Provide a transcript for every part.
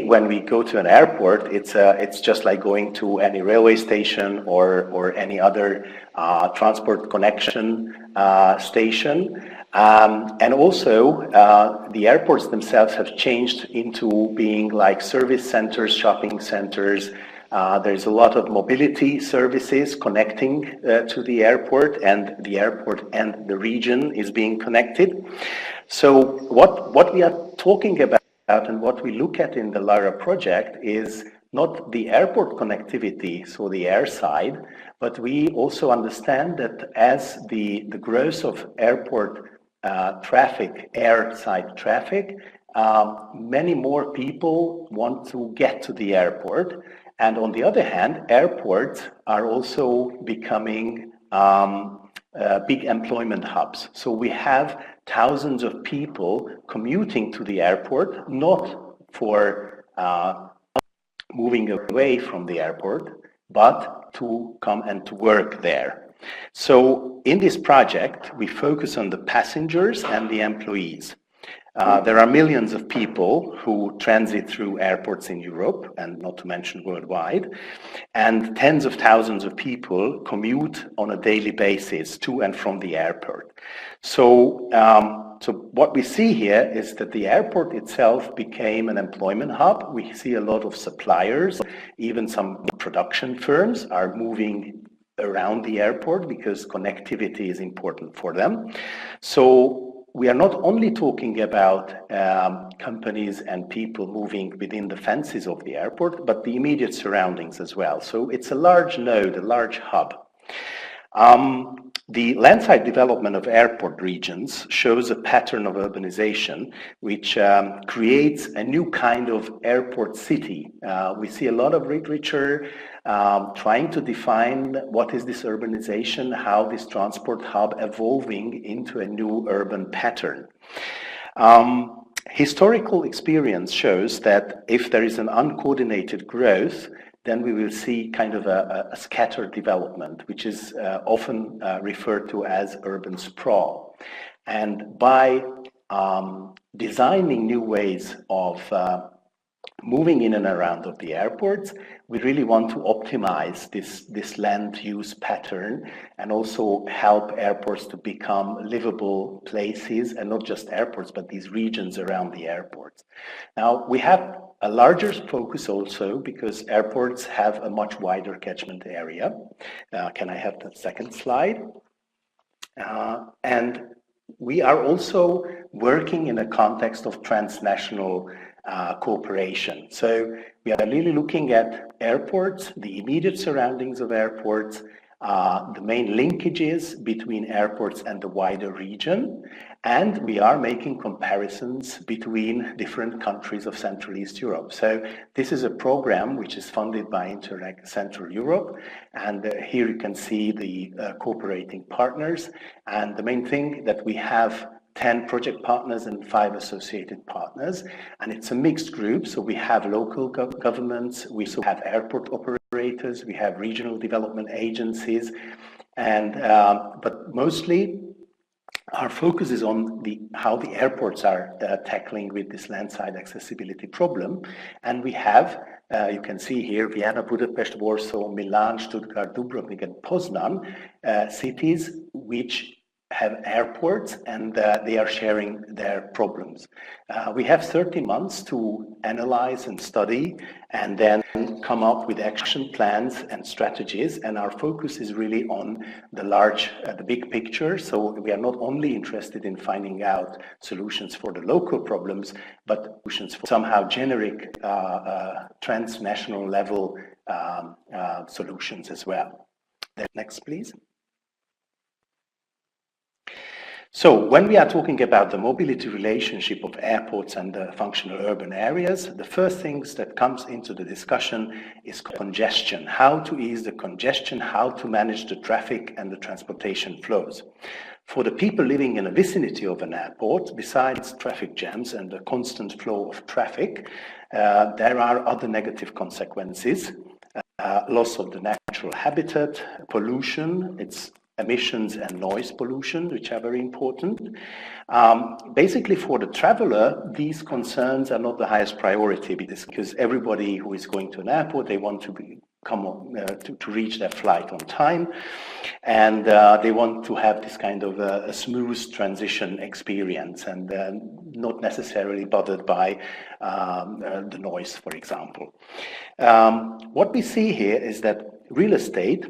when we go to an airport, it's just like going to any railway station or any other transport connection station. And also, the airports themselves have changed into being like service centers, shopping centers. There's a lot of mobility services connecting to the airport and the region is being connected. So what we are talking about and what we look at in the LARA project is not the airport connectivity, so the air side, but we also understand that as the growth of airport traffic, airside traffic, many more people want to get to the airport. And on the other hand, airports are also becoming big employment hubs. So we have thousands of people commuting to the airport, not for moving away from the airport, but to come and to work there. So in this project, we focus on the passengers and the employees. There are millions of people who transit through airports in Europe, and not to mention worldwide, and tens of thousands of people commute on a daily basis to and from the airport. So, so what we see here is that the airport itself became an employment hub. We see a lot of suppliers, even some production firms are moving around the airport because connectivity is important for them. So we are not only talking about companies and people moving within the fences of the airport, but the immediate surroundings as well. So it's a large node, a large hub. The landside development of airport regions shows a pattern of urbanization which creates a new kind of airport city. We see a lot of literature trying to define what is this urbanization, how this transport hub evolving into a new urban pattern. Historical experience shows that if there is an uncoordinated growth, then we will see kind of a scattered development, which is often referred to as urban sprawl. And by designing new ways of moving in and around of the airports, we really want to optimize this land use pattern and also help airports to become livable places, and not just airports, but these regions around the airports. Now, we have a larger focus also because airports have a much wider catchment area. Can I have the second slide? And we are also working in a context of transnational cooperation. So we are really looking at airports, the immediate surroundings of airports, the main linkages between airports and the wider region, and we are making comparisons between different countries of Central East Europe. So this is a program which is funded by Interreg Central Europe, and here you can see the cooperating partners, and the main thing that we have 10 project partners and 5 associated partners, and it's a mixed group. So we have local governments, we also have airport operators, we have regional development agencies, and but mostly our focus is on how the airports are tackling with this landside accessibility problem. And we have, you can see here, Vienna, Budapest, Warsaw, Milan, Stuttgart, Dubrovnik, and Poznan, cities which have airports, and they are sharing their problems. We have 30 months to analyze and study and then come up with action plans and strategies, and our focus is really on the big picture. So we are not only interested in finding out solutions for the local problems, but solutions for somehow generic transnational level solutions as well. Next, please. So when we are talking about the mobility relationship of airports and the functional urban areas, the first things that comes into the discussion is congestion, how to ease the congestion, how to manage the traffic and the transportation flows. For the people living in the vicinity of an airport, besides traffic jams and the constant flow of traffic, there are other negative consequences. Loss of the natural habitat, pollution, it's emissions and noise pollution, which are very important. Basically, for the traveler, these concerns are not the highest priority because everybody who is going to an airport, they want to to reach their flight on time, and they want to have this kind of a smooth transition experience and not necessarily bothered by the noise, for example. What we see here is that real estate,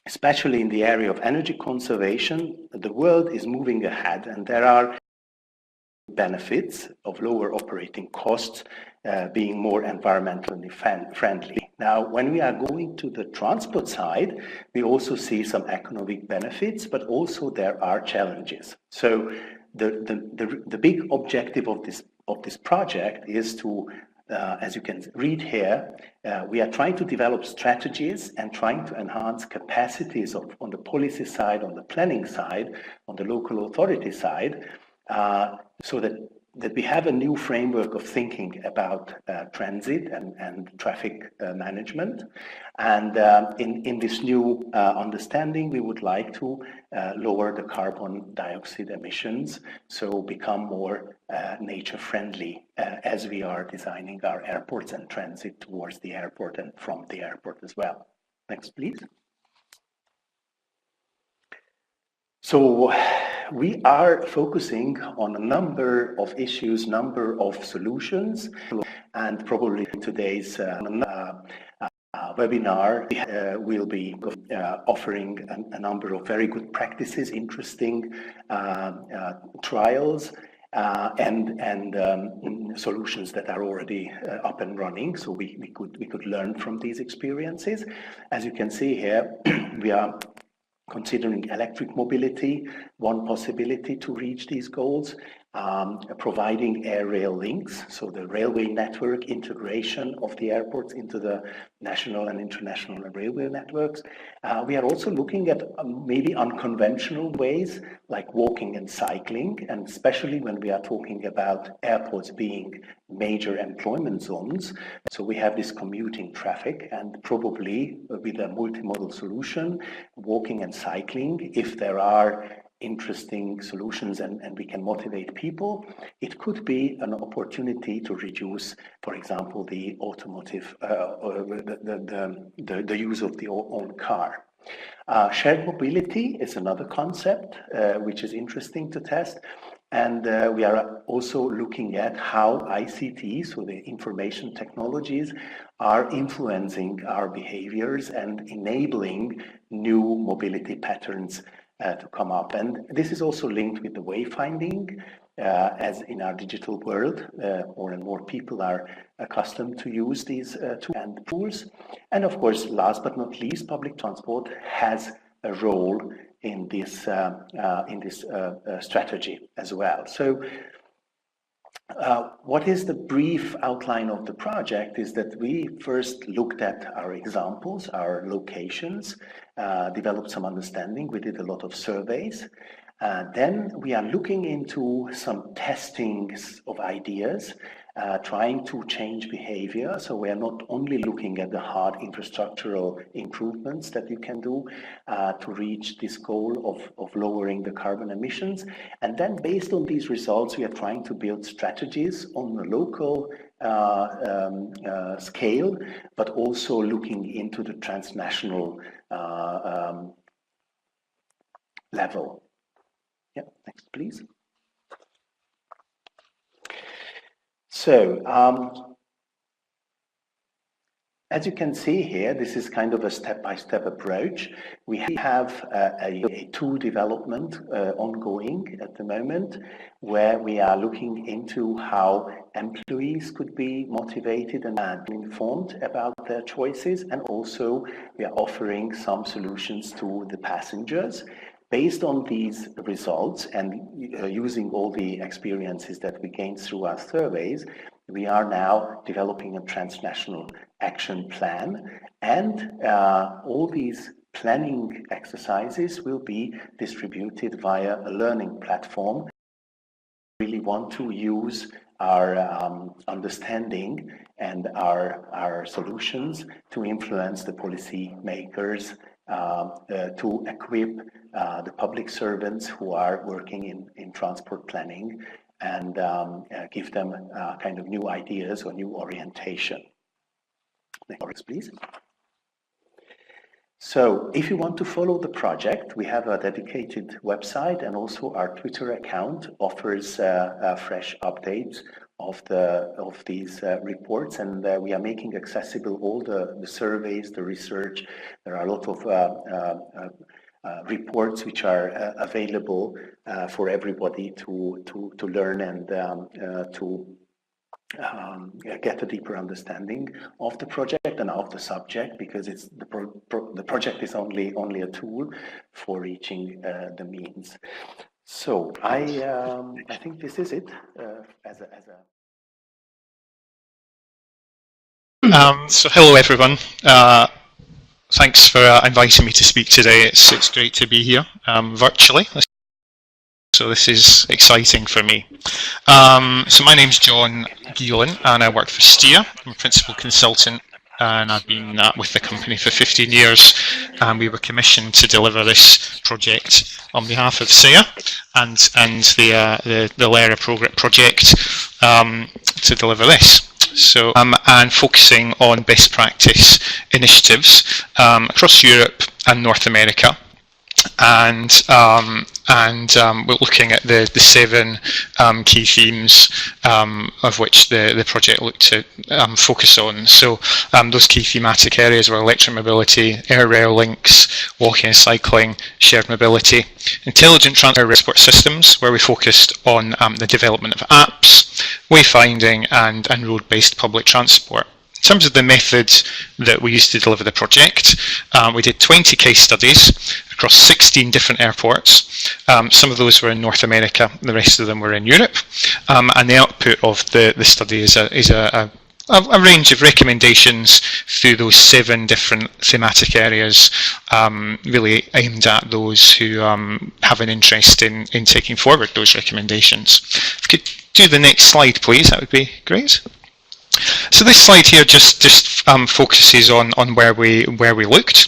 especially in the area of energy conservation, the world is moving ahead, and there are benefits of lower operating costs, being more environmentally friendly. Now, when we are going to the transport side, we also see some economic benefits, but also there are challenges. So the big objective of this project is to, as you can read here, we are trying to develop strategies and trying to enhance capacities on the policy side, on the planning side, on the local authority side, so that we have a new framework of thinking about transit and traffic management. And in this new understanding, we would like to lower the carbon dioxide emissions, so become more nature friendly as we are designing our airports and transit towards the airport and from the airport as well. Next, please. So we are focusing on a number of issues, number of solutions, and probably today's webinar will be offering a number of very good practices, interesting trials, and solutions that are already up and running. So we could learn from these experiences. As you can see here, we are considering electric mobility, one possibility to reach these goals, providing air rail links, so the railway network integration of the airports into the national and international railway networks. We are also looking at maybe unconventional ways like walking and cycling, and especially when we are talking about airports being major employment zones. So we have this commuting traffic, and probably with a multimodal solution, walking and cycling, if there are interesting solutions and we can motivate people, it could be an opportunity to reduce, for example, the automotive, the use of the own car. Shared mobility is another concept which is interesting to test. And we are also looking at how ICT, so the information technologies, are influencing our behaviors and enabling new mobility patterns to come up. And this is also linked with the wayfinding, as in our digital world, more and more people are accustomed to use these tools. And of course, last but not least, public transport has a role in this strategy as well. So what is the brief outline of the project is that we first looked at our examples, our locations, developed some understanding. We did a lot of surveys. Then we are looking into some testings of ideas, trying to change behavior. So we are not only looking at the hard infrastructural improvements that you can do to reach this goal of lowering the carbon emissions. And then based on these results, we are trying to build strategies on the local scale, but also looking into the transnational level. Yeah, next, please. So, as you can see here, this is kind of a step-by-step approach. We have a tool development ongoing at the moment, where we are looking into how employees could be motivated and informed about their choices, and also we are offering some solutions to the passengers. Based on these results and using all the experiences that we gained through our surveys, we are now developing a transnational action plan, and all these planning exercises will be distributed via a learning platform. We really want to use our understanding and our solutions to influence the policy makers to equip the public servants who are working in transport planning and give them kind of new ideas or new orientation. Next, please. So if you want to follow the project, we have a dedicated website, and also our Twitter account offers fresh updates of these reports, and we are making accessible all the surveys, the research. There are a lot of reports which are available for everybody to learn and to get a deeper understanding of the project and of the subject, because it's the project is only a tool for reaching the means. So I think this is it as a. So hello everyone. Thanks for inviting me to speak today. It's great to be here virtually. So this is exciting for me. So my name's John Geelan and I work for Steer. I'm a principal consultant and I've been with the company for 15 years, and we were commissioned to deliver this project on behalf of SEA and the LERA project to deliver this. So and focusing on best practice initiatives across Europe and North America. And we're looking at the 7 key themes of which the project looked to focus on. So those key thematic areas were electromobility, air rail links, walking and cycling, shared mobility, intelligent transport systems, where we focused on the development of apps, wayfinding and road-based public transport. In terms of the method that we used to deliver the project, we did 20 case studies across 16 different airports. Some of those were in North America, the rest of them were in Europe. And the output of the study is a range of recommendations through those 7 different thematic areas, really aimed at those who have an interest in taking forward those recommendations. If you could do the next slide, please, that would be great. So this slide here just focuses on where we looked.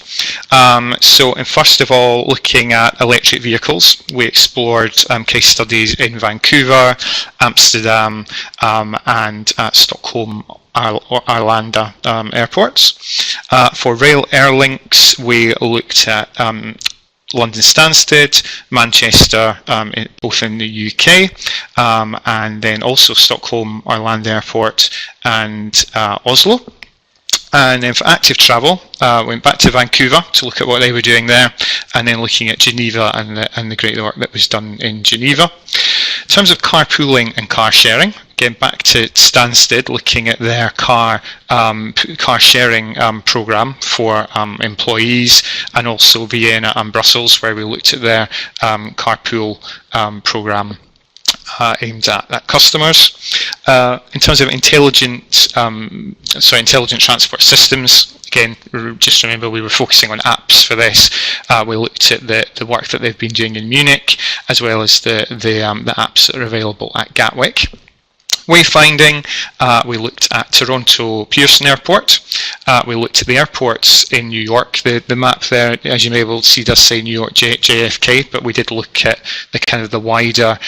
So first of all, looking at electric vehicles, we explored case studies in Vancouver, Amsterdam, and at Stockholm Arlanda airports. For rail air links, we looked at London Stansted, Manchester, both in the UK, and then also Stockholm Arlanda Airport and Oslo. And then for active travel, went back to Vancouver to look at what they were doing there, and then looking at Geneva and the great work that was done in Geneva. In terms of carpooling and car sharing, again back to Stansted, looking at their car sharing program for employees, and also Vienna and Brussels, where we looked at their carpool program aimed at customers. In terms of intelligent transport systems, again, just remember we were focusing on apps for this. We looked at the work that they've been doing in Munich, as well as the apps that are available at Gatwick. Wayfinding, we looked at Toronto Pearson Airport. We looked at the airports in New York. The map there, as you may be able to see, does say New York JFK, but we did look at the wider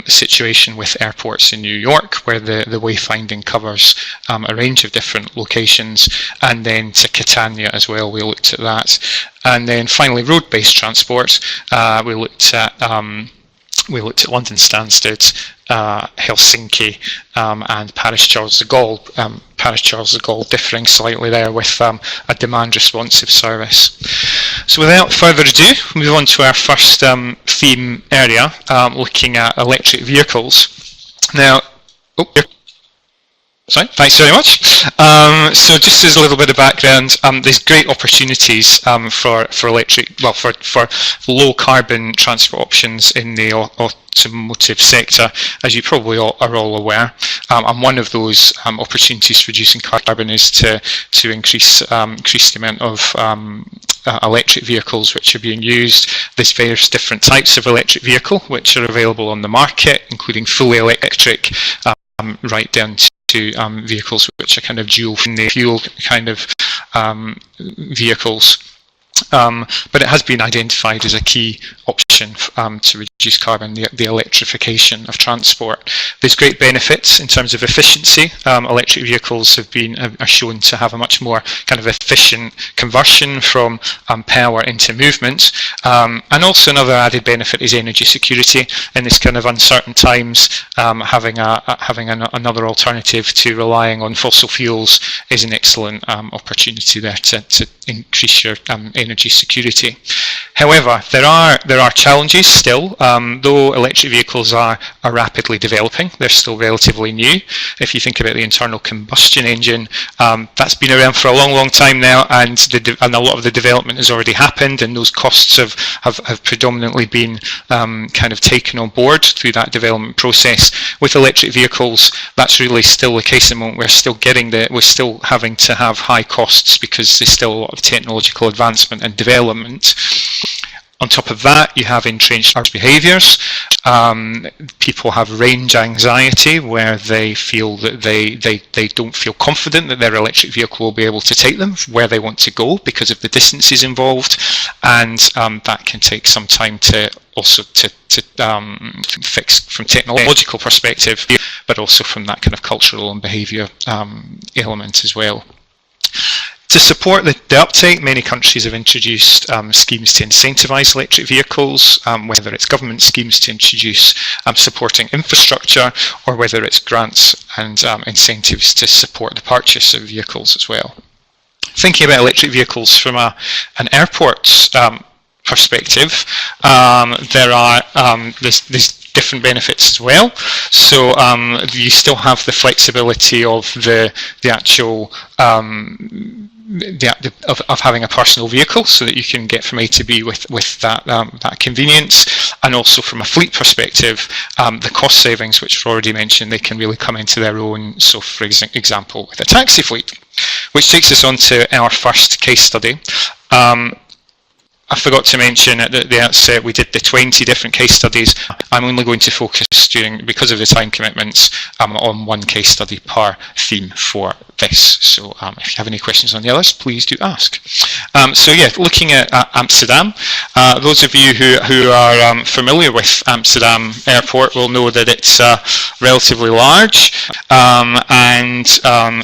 situation with airports in New York, where the wayfinding covers a range of different locations, and then to Catania as well. We looked at that, and then finally road-based transport. We looked at London Stansted, Helsinki, and Paris Charles de Gaulle. Paris Charles de Gaulle differing slightly there with a demand responsive service. So without further ado, we'll move on to our first theme area, looking at electric vehicles. Now, thanks very much. So just as a little bit of background, there's great opportunities for low carbon transport options in the automotive sector, as you probably are all aware. And one of those opportunities for reducing carbon is to increase the amount of electric vehicles which are being used. There's various different types of electric vehicle which are available on the market, including fully electric, right down to vehicles which are kind of dual fuel kind of vehicles. But it has been identified as a key option to reduce carbon, the electrification of transport. There's great benefits in terms of efficiency. Electric vehicles are shown to have a much more kind of efficient conversion from power into movement. And also another added benefit is energy security. In this kind of uncertain times, having another alternative to relying on fossil fuels is an excellent opportunity there to increase your energy security. However, there are challenges still. Though electric vehicles are rapidly developing, they're still relatively new. If you think about the internal combustion engine, that's been around for a long time now, and a lot of the development has already happened, and those costs have predominantly been kind of taken on board through that development process. With electric vehicles, that's really still the case at the moment. We're still having to have high costs because there's still a lot of technological advancement and development. On top of that, you have entrenched behaviours. People have range anxiety, where they feel that they don't feel confident that their electric vehicle will be able to take them where they want to go because of the distances involved, and that can take some time to fix from technological perspective, but also from that kind of cultural and behaviour element as well. To support the uptake, many countries have introduced schemes to incentivise electric vehicles, whether it's government schemes to introduce supporting infrastructure, or whether it's grants and incentives to support the purchase of vehicles as well. Thinking about electric vehicles from an airport's perspective, there's different benefits as well. So you still have the flexibility of the actual of having a personal vehicle, so that you can get from A to B with that convenience, and also from a fleet perspective, the cost savings, which were already mentioned, they can really come into their own. So, for example, with a taxi fleet, which takes us on to our first case study. I forgot to mention at the outset, we did the 20 different case studies. I'm only going to focus because of the time commitments, on one case study per theme for this. So if you have any questions on the others, please do ask. So yeah, looking at Amsterdam, those of you who are familiar with Amsterdam Airport will know that it's relatively large, and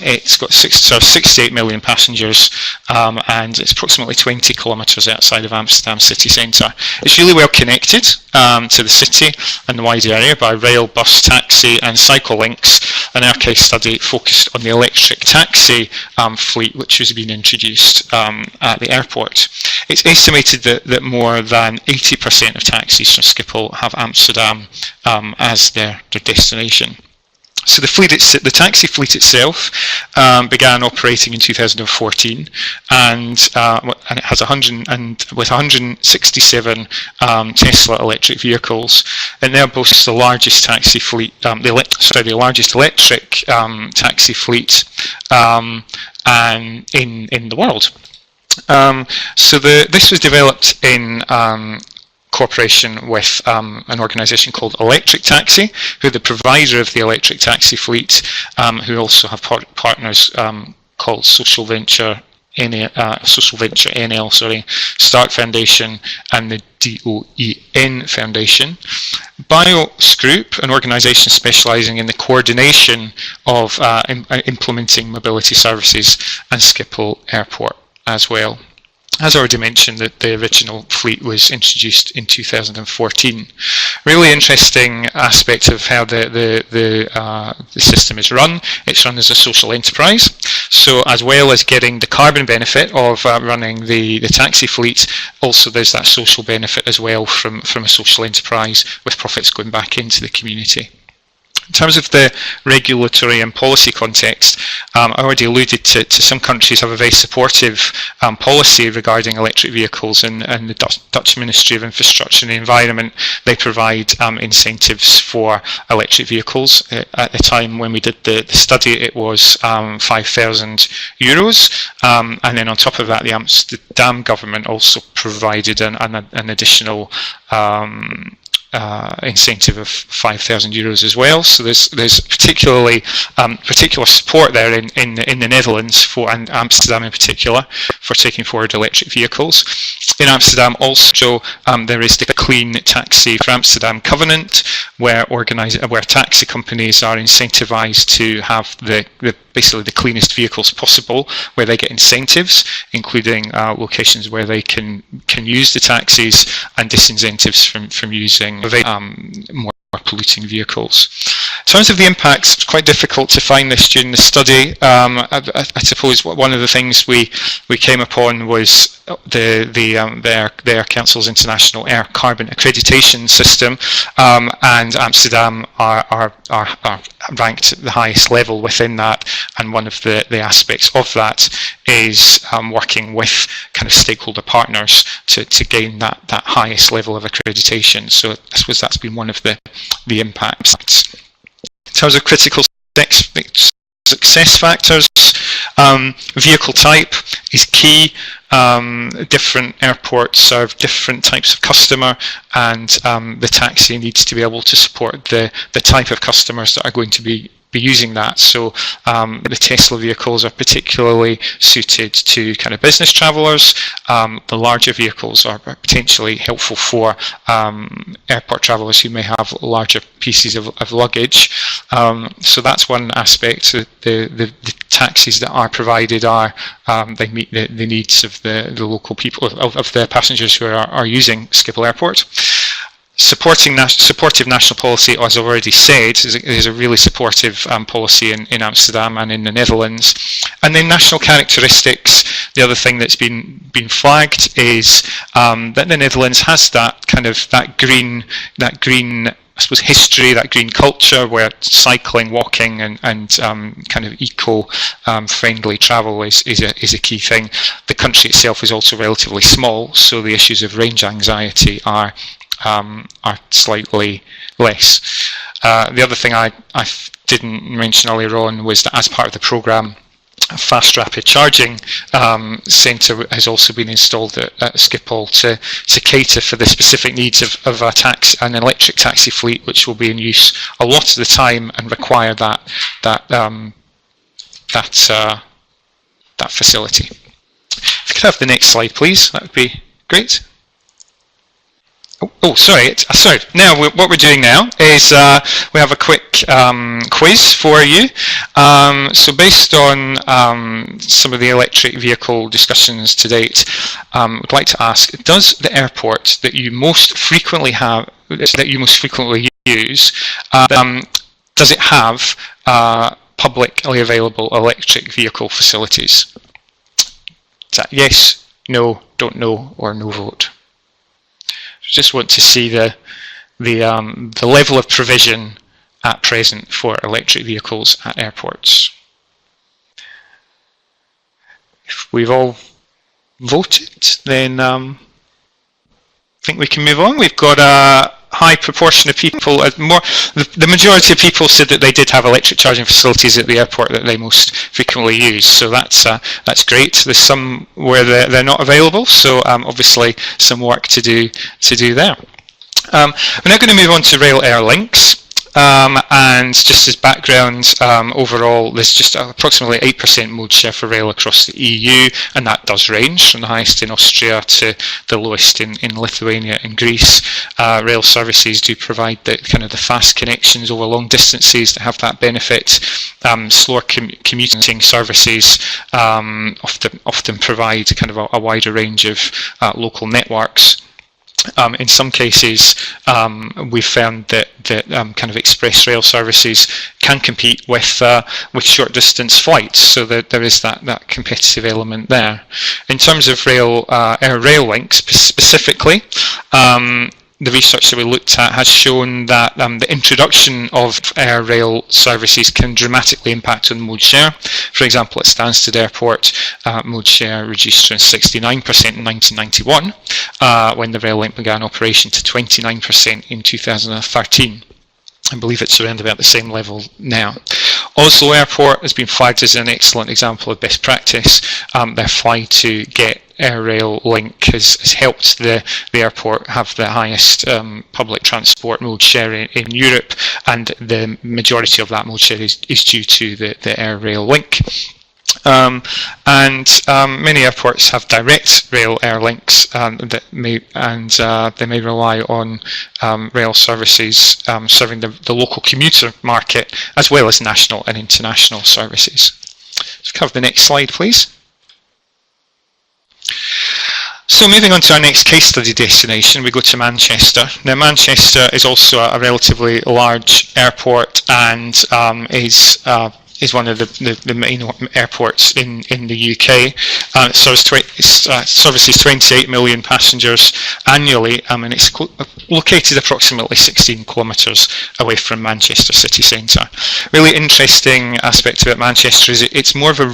it's got 68 million passengers, and it's approximately 20 kilometres outside of Amsterdam city centre. It's really well connected to the city and the wider area by rail, bus, taxi and cycle links, and our case study focused on the electric taxi fleet which has been introduced at the airport. It's estimated that more than 80% of taxis from Schiphol have Amsterdam as their destination. So the taxi fleet itself began operating in 2014, and it has 167 Tesla electric vehicles. It now boasts the largest taxi fleet, the largest electric taxi fleet in the world. So this was developed in cooperation with an organisation called Electric Taxi, who are the provider of the electric taxi fleet, who also have partners called Social Venture NL, Start Foundation, and the DOEN Foundation. BIOS Group, an organisation specialising in the coordination of implementing mobility services, and Schiphol Airport as well. As already mentioned, that the original fleet was introduced in 2014. Really interesting aspect of how the system is run. It's run as a social enterprise. So as well as getting the carbon benefit of running the taxi fleet, also there's that social benefit as well from a social enterprise, with profits going back into the community. In terms of the regulatory and policy context, I already alluded to some countries have a very supportive policy regarding electric vehicles, and the Dutch Ministry of Infrastructure and the Environment, they provide incentives for electric vehicles. At the time when we did the study, it was €5,000, and then on top of that, the Amsterdam government also provided an additional incentive of €5,000 as well. So there's particular support there in the Netherlands and Amsterdam in particular for taking forward electric vehicles. In Amsterdam also there is the Clean Taxi for Amsterdam Covenant, where taxi companies are incentivized to have basically the cleanest vehicles possible, where they get incentives, including locations where they can use the taxis, and disincentives from using more polluting vehicles. In terms of the impacts, it's quite difficult to find this during the study. I suppose one of the things we came upon was the Air Council's International Air Carbon Accreditation System, and Amsterdam are ranked at the highest level within that, and one of the aspects of that is working with kind of stakeholder partners to gain that highest level of accreditation. So I suppose that's been one of the impacts. In terms of critical success factors, vehicle type is key. Different airports serve different types of customer, and the taxi needs to be able to support the type of customers that are going to be using that. So the Tesla vehicles are particularly suited to kind of business travellers. The larger vehicles are potentially helpful for airport travellers who may have larger pieces of luggage. So that's one aspect. The taxis that are provided they meet the needs of the local people, of the passengers who are using Schiphol Airport. Supportive national policy, as I've already said, is a really supportive policy in Amsterdam and in the Netherlands. And then national characteristics. The other thing that's been flagged is that the Netherlands has that green, I suppose, history, that green culture, where cycling, walking, and kind of eco-friendly travel is a key thing. The country itself is also relatively small, so the issues of range anxiety are slightly less. The other thing I didn't mention earlier on was that as part of the programme, a fast rapid charging centre has also been installed at Schiphol to cater for the specific needs of an electric taxi fleet, which will be in use a lot of the time and require that facility. If you could have the next slide, please, that would be great. Sorry. Now, what we're doing now is we have a quick quiz for you. So based on some of the electric vehicle discussions to date, I'd like to ask: does the airport that you most frequently use, does it have publicly available electric vehicle facilities? Is that yes, no, don't know, or no vote? Just want to see the level of provision at present for electric vehicles at airports. If we've all voted, then I think we can move on. We've got a high proportion of people. The majority of people said that they did have electric charging facilities at the airport that they most frequently use. So that's great. There's some where they're not available. So obviously some work to do there. We're now going to move on to rail air links. And just as background, overall, there's just approximately 8% mode share for rail across the EU, and that does range from the highest in Austria to the lowest in Lithuania and Greece. Rail services do provide the fast connections over long distances that have that benefit. Slower commuting services often provide a wider range of local networks. In some cases, we've found that kind of express rail services can compete with short distance flights, so that there is that competitive element there. In terms of air rail links specifically, the research that we looked at has shown that the introduction of air rail services can dramatically impact on mode share. For example, at Stansted Airport, mode share reduced from 69% in 1991 when the rail link began operation to 29% in 2013. I believe it's around about the same level now. Oslo Airport has been flagged as an excellent example of best practice. They're flagged to get air rail link has helped the airport have the highest public transport mode share in Europe, and the majority of that mode share is due to the air rail link. Many airports have direct rail air links they may rely on rail services serving the local commuter market, as well as national and international services. Let's cover the next slide, please. So moving on to our next case study destination, we go to Manchester. Now, Manchester is also a relatively large airport and is one of the main airports in the UK. It services 28 million passengers annually, and it's located approximately 16 kilometres away from Manchester city centre. Really interesting aspect about Manchester is it's more of a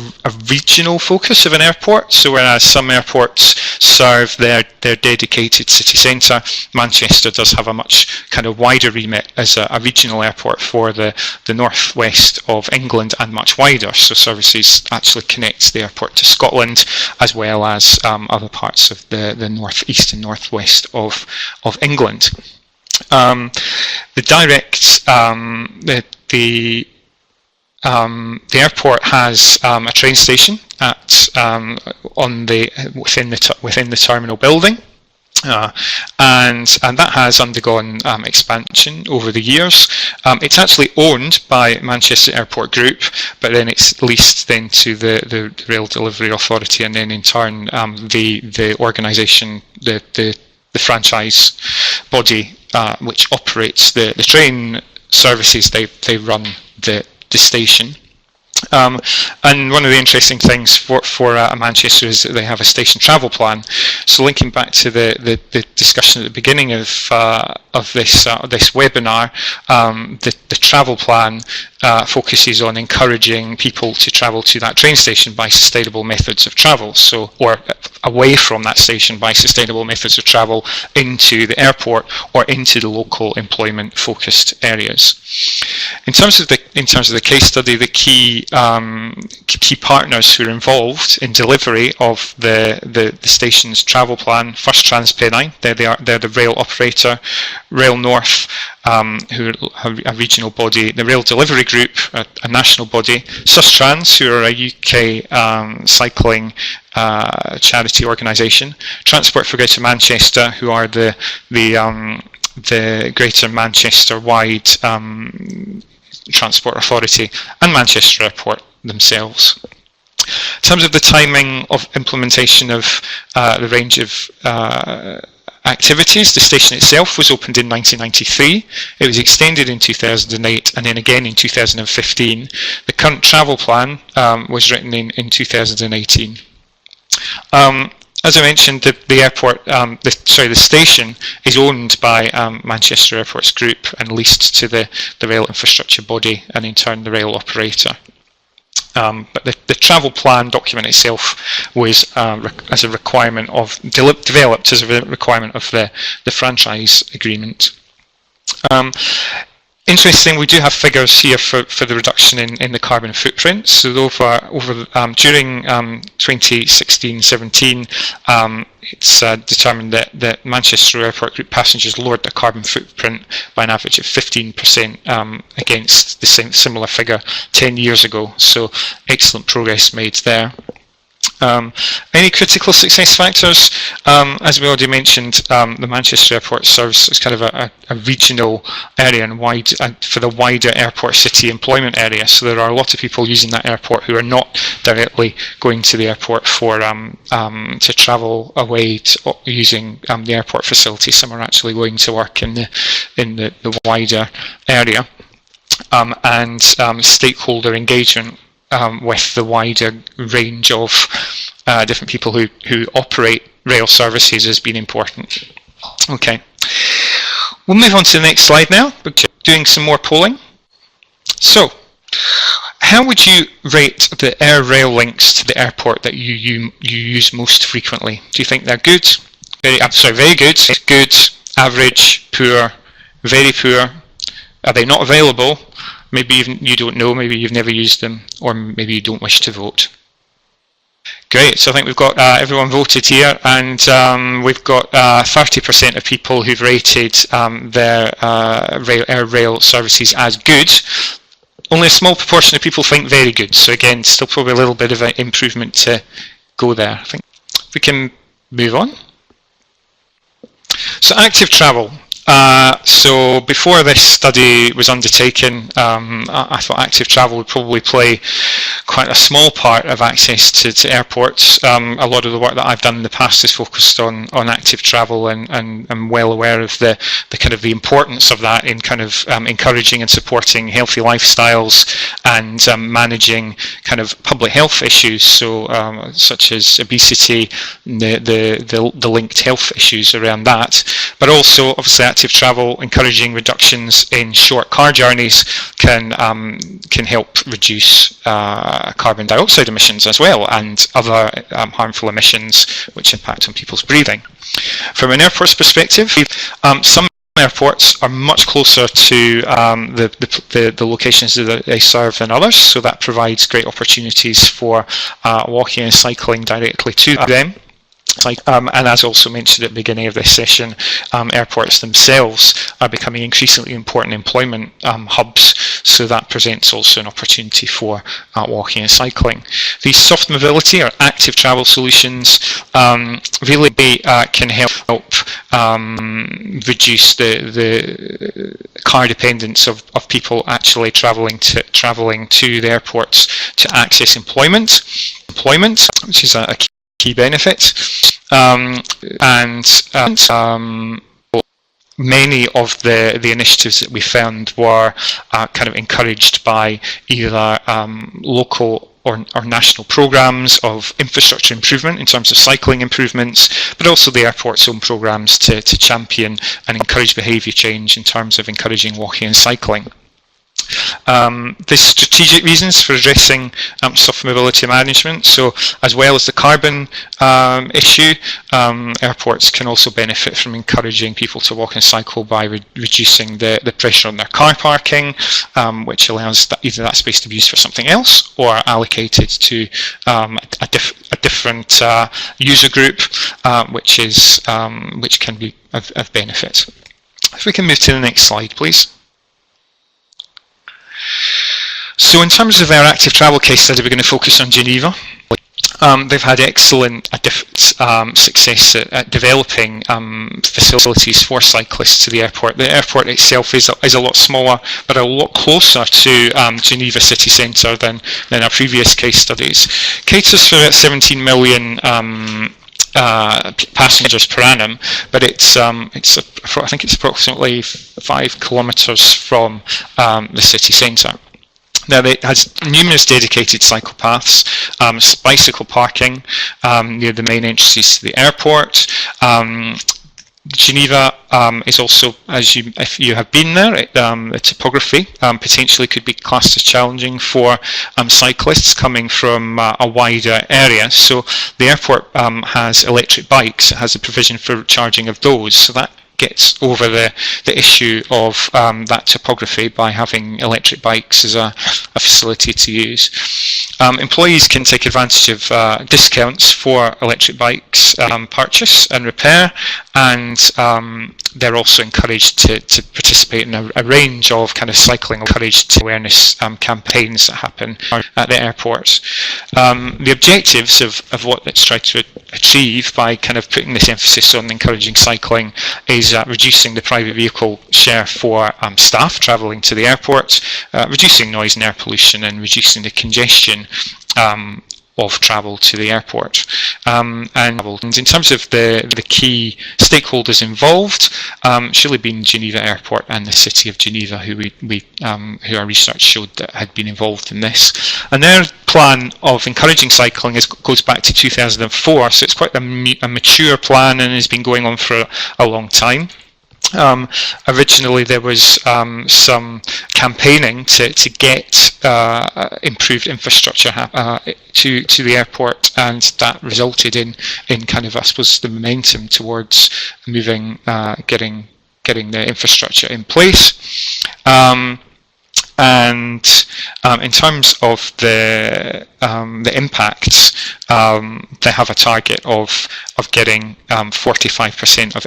regional focus of an airport. So whereas some airports serve their dedicated city centre, Manchester does have a much kind of wider remit as a regional airport for the northwest of England and much wider. So services actually connect the airport to Scotland, as well as other parts of the northeast and northwest of England. The airport has a train station within the terminal building. And that has undergone expansion over the years. It's actually owned by Manchester Airport Group, but then it's leased then to the Rail Delivery Authority, and then in turn the organisation, the franchise body which operates the train services, they run the station. And one of the interesting things for Manchester is that they have a station travel plan. So linking back to the discussion at the beginning of this webinar, the travel plan focuses on encouraging people to travel to that train station by sustainable methods of travel, or away from that station by sustainable methods of travel into the airport or into the local employment focused areas. In terms of the case study, the key partners who are involved in delivery of the station's travel plan: First Transpennine, they're the rail operator; Rail North, who are a regional body; the Rail Delivery Group, a national body; Sustrans, who are a UK cycling charity organisation; Transport for Greater Manchester, who are the Greater Manchester-wide transport authority; and Manchester Airport themselves. In terms of the timing of implementation of the range of activities, the station itself was opened in 1993, it was extended in 2008, and then again in 2015. The current travel plan was written in 2018. As I mentioned, the station is owned by Manchester Airports Group and leased to the rail infrastructure body, and in turn the rail operator. But the travel plan document itself was developed as a requirement of the franchise agreement. Interesting, we do have figures here for the reduction in the carbon footprint. So during 2016-17, it's determined that Manchester Airport Group passengers lowered their carbon footprint by an average of 15% against the similar figure 10 years ago. So excellent progress made there. Any critical success factors? As we already mentioned, the Manchester Airport serves as kind of a regional area and for the wider airport city employment area. So there are a lot of people using that airport who are not directly going to the airport to travel away using the airport facility. Some are actually going to work in the wider area, and stakeholder engagement with the wider range of different people who operate rail services has been important. Okay, we'll move on to the next slide now. We're doing some more polling. So, how would you rate the air rail links to the airport that you use most frequently? Do you think they're good? Very good, good, average, poor, very poor? Are they not available? Maybe even you don't know, maybe you've never used them, or maybe you don't wish to vote. Great, so I think we've got everyone voted here, and we've got 30% of people who've rated their air rail services as good. Only a small proportion of people think very good, so again, still probably a little bit of an improvement to go there. I think we can move on. So active travel. So before this study was undertaken, I thought active travel would probably play quite a small part of access to airports. A lot of the work that I've done in the past is focused on active travel, and I'm well aware of the kind of the importance of that in kind of encouraging and supporting healthy lifestyles and managing kind of public health issues, so such as obesity, the linked health issues around that, but also obviously active travel encouraging reductions in short car journeys can help reduce carbon dioxide emissions as well, and other harmful emissions which impact on people's breathing. From an airport's perspective, some airports are much closer to the locations that they serve than others, so that provides great opportunities for walking and cycling directly to them. And as also mentioned at the beginning of this session, airports themselves are becoming increasingly important employment hubs, so that presents also an opportunity for walking and cycling. These soft mobility or active travel solutions really can help reduce the car dependence of people actually travelling to the airports to access employment, which is a key benefit, many of the initiatives that we found were kind of encouraged by either local or national programs of infrastructure improvement in terms of cycling improvements, but also the airport's own programs to champion and encourage behaviour change in terms of encouraging walking and cycling. There's strategic reasons for addressing soft mobility management. So as well as the carbon issue, airports can also benefit from encouraging people to walk and cycle by reducing the pressure on their car parking, which allows either that space to be used for something else or allocated to a different user group, which can be of benefit. If we can move to the next slide, please. So in terms of our active travel case study, we're going to focus on Geneva. They've had excellent success at developing facilities for cyclists to the airport. The airport itself is a lot smaller, but a lot closer to Geneva city centre than our previous case studies. Caters for about 17 million passengers per annum, but I think it's approximately 5 kilometres from the city centre. Now, it has numerous dedicated cycle paths, bicycle parking near the main entrances to the airport. Geneva is also, if you have been there, the topography potentially could be classed as challenging for cyclists coming from a wider area. So the airport has electric bikes. It has a provision for charging of those. So that gets over the issue of that topography by having electric bikes as a facility to use. Employees can take advantage of discounts for electric bikes purchase and repair, and they're also encouraged to participate in a range of kind of cycling encouraged awareness campaigns that happen at the airport. The objectives of what it's tried to achieve by kind of putting this emphasis on encouraging cycling is reducing the private vehicle share for staff travelling to the airport, reducing noise and air pollution, and reducing the congestion of travel to the airport. And in terms of the key stakeholders involved, surely been Geneva Airport and the City of Geneva, who our research showed that had been involved in this. And their plan of encouraging cycling goes back to 2004, so it's quite a mature plan and has been going on for a long time. Originally there was some campaigning to get improved infrastructure to the airport, and that resulted in kind of, I suppose, the momentum towards moving, getting the infrastructure in place. And in terms of the impacts, they have a target of getting 45% of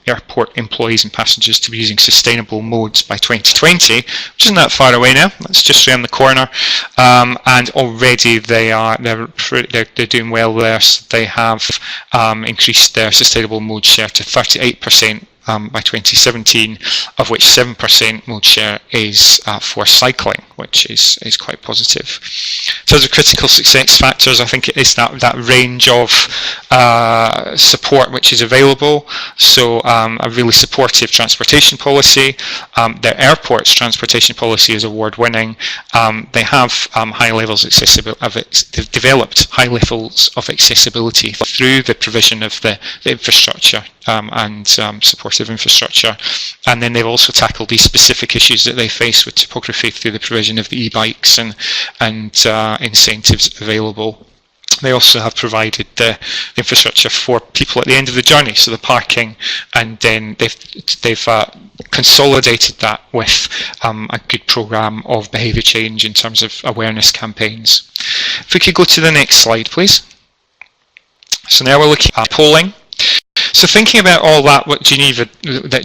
airport employees and passengers to be using sustainable modes by 2020, which isn't that far away now. That's just around the corner. And already they're doing well there. So they have increased their sustainable mode share to 38%. By 2017, of which 7% mode share is for cycling, which is quite positive. In terms of critical success factors, I think it is that range of support which is available. So a really supportive transportation policy. Their airport's transportation policy is award-winning. They have high levels they've developed high levels of accessibility through the provision of the infrastructure and supportive infrastructure, and then they've also tackled these specific issues that they face with topography through the provision of the e-bikes and incentives available. They also have provided the infrastructure for people at the end of the journey, so the parking, and then they've consolidated that with a good programme of behaviour change in terms of awareness campaigns. If we could go to the next slide, please. So now we're looking at polling. So thinking about all that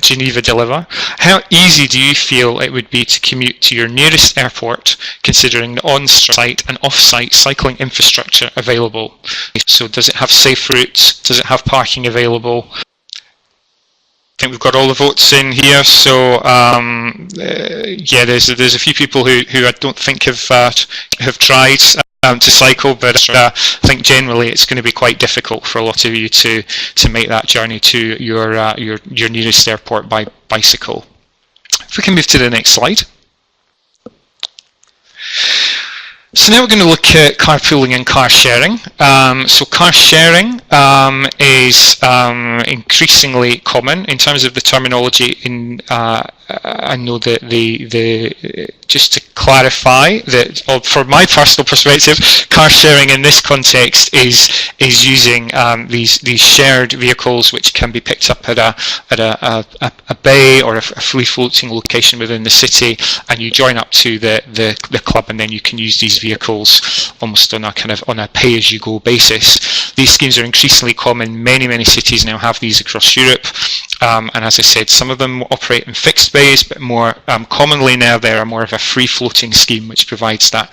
Geneva deliver, how easy do you feel it would be to commute to your nearest airport, considering the on-site and off-site cycling infrastructure available? So does it have safe routes? Does it have parking available? I think we've got all the votes in here. So yeah, there's a few people who I don't think have tried to cycle, but I think generally it's going to be quite difficult for a lot of you to make that journey to your nearest airport by bicycle. If we can move to the next slide. So now we're going to look at carpooling and car sharing. So car sharing is increasingly common in terms of the terminology. I know that just to clarify that from my personal perspective, car sharing in this context is using these shared vehicles which can be picked up at a bay or a free floating location within the city, and you join up to the club, and then you can use these vehicles almost on a pay-as-you-go basis. These schemes are increasingly common. Many cities now have these across Europe, and as I said, some of them operate in fixed bays, but more commonly now they are more of a free-floating scheme, which provides that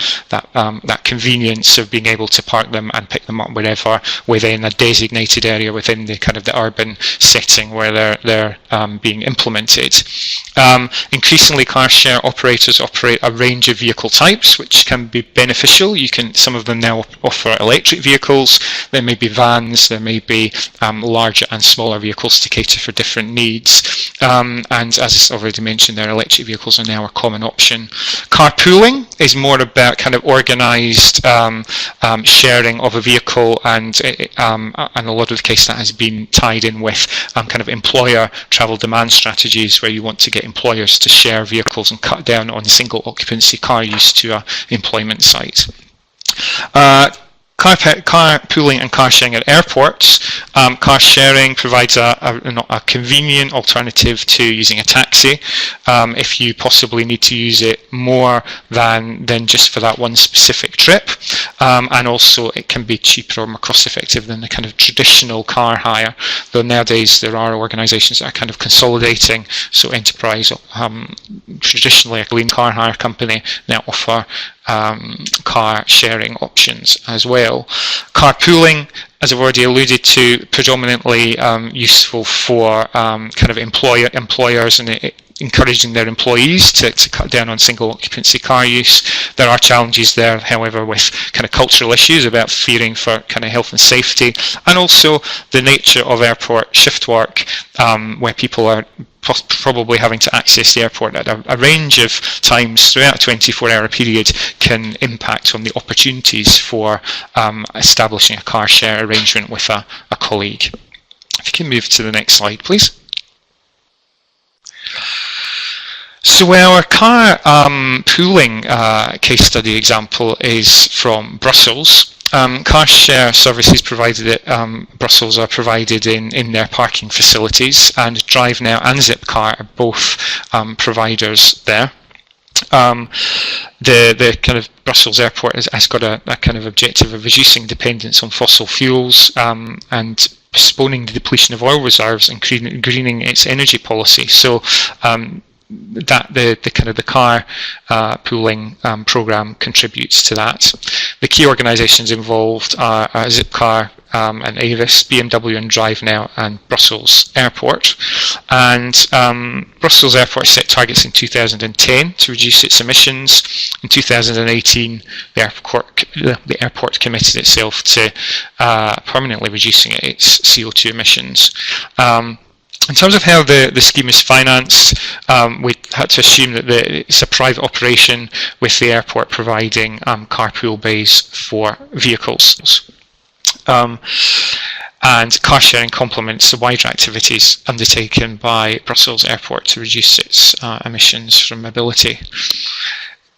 convenience of being able to park them and pick them up wherever within a designated area within the urban setting where they're being implemented. Increasingly, car share operators operate a range of vehicle types, which can be beneficial. Some of them now offer electric vehicles. There may be vans. There may be larger and smaller vehicles to cater for different needs. And as I already mentioned, their electric vehicles are now a common option. Carpooling is more about organised sharing of a vehicle, and a lot of the case that has been tied in with employer travel demand strategies, where you want to get employers to share vehicles and cut down on single occupancy car use to an employment site. Carpooling and car sharing at airports. Car sharing provides a convenient alternative to using a taxi if you possibly need to use it more than just for that one specific trip, and also it can be cheaper or more cost effective than the traditional car hire, though nowadays there are organisations that are consolidating. So Enterprise, traditionally a lean car hire company, now offer car sharing options as well. Carpooling, as I've already alluded to, predominantly useful for employers and encouraging their employees to cut down on single occupancy car use. There are challenges there, however, with cultural issues about fearing for health and safety, and also the nature of airport shift work, where people are probably having to access the airport at a range of times throughout a 24-hour period, can impact on the opportunities for establishing a car share arrangement with a colleague. If you can move to the next slide, please. So our car pooling case study example is from Brussels. Car share services provided at Brussels are provided in their parking facilities, and Drive Now and Zipcar are both providers there. The kind of Brussels Airport has got a kind of objective of reducing dependence on fossil fuels and postponing the depletion of oil reserves and greening its energy policy. So that the kind of the car pooling program contributes to that. The key organisations involved are Zipcar and Avis, BMW and Drive Now, and Brussels Airport. And Brussels Airport set targets in 2010 to reduce its emissions. In 2018, the airport committed itself to permanently reducing its CO2 emissions. In terms of how the scheme is financed, we had to assume that it's a private operation with the airport providing carpool bays for vehicles. And car sharing complements the wider activities undertaken by Brussels Airport to reduce its emissions from mobility.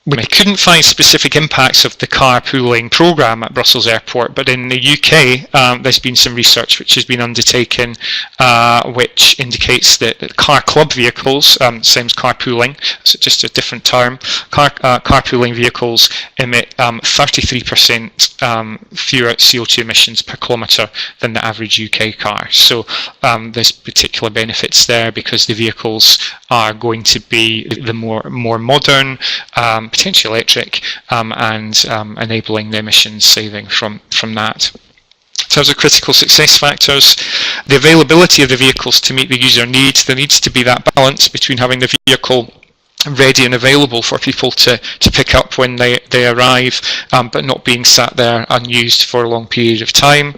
We couldn't find specific impacts of the carpooling programme at Brussels Airport, but in the UK there's been some research which has been undertaken which indicates that car club vehicles, same as carpooling, so just a different term, carpooling vehicles emit 33% fewer CO2 emissions per kilometre than the average UK car. So there's particular benefits there because the vehicles are going to be the more modern, potentially electric, and enabling the emissions saving from that. In terms of critical success factors, the availability of the vehicles to meet the user needs, there needs to be that balance between having the vehicle ready and available for people to pick up when they arrive, but not being sat there unused for a long period of time.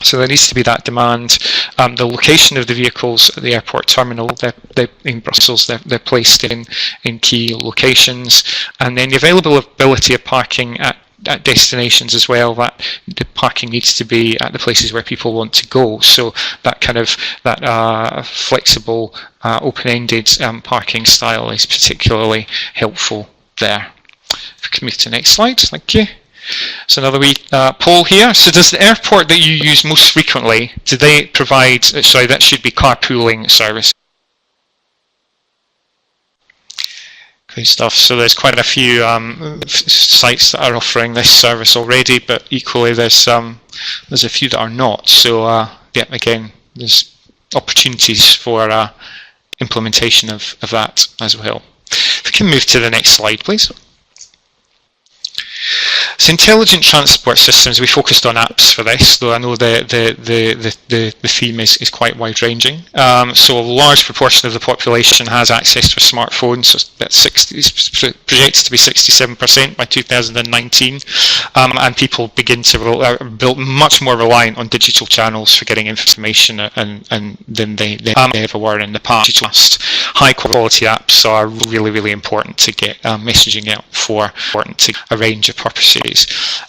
So there needs to be that demand. The location of the vehicles at the airport terminal, in Brussels, they're placed in key locations. And then the availability of parking at destinations as well, that the parking needs to be at the places where people want to go. So that kind of flexible, open-ended parking style is particularly helpful there. If we can move to the next slide, thank you. So another wee poll here. So does the airport that you use most frequently, do they provide, sorry, that should be carpooling service? Great stuff. So there's quite a few sites that are offering this service already, but equally there's a few that are not. So yeah, again, there's opportunities for implementation of that as well. If we can move to the next slide, please. So intelligent transport systems, we focused on apps for this, though I know the theme is quite wide-ranging. So a large proportion of the population has access to a smartphone, so that's projected to be 67% by 2019, and people begin to build much more reliant on digital channels for getting information than they ever were in the past. High-quality apps are really, really important to get messaging out for a range of purposes.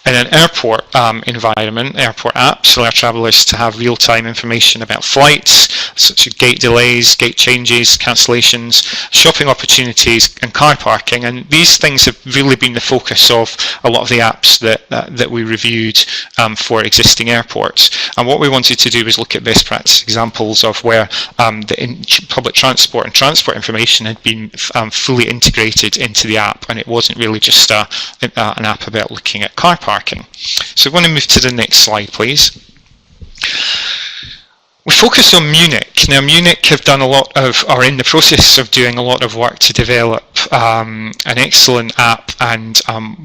In an airport environment, airport apps allow travellers to have real-time information about flights, such as gate delays, gate changes, cancellations, shopping opportunities and car parking, and these things have really been the focus of a lot of the apps that we reviewed for existing airports. And what we wanted to do was look at best practice examples of where the public transport and transport information had been fully integrated into the app, and it wasn't really just an app about looking at car parking. So I want to move to the next slide, please. We focus on Munich. Now, Munich have done are in the process of doing a lot of work to develop an excellent app and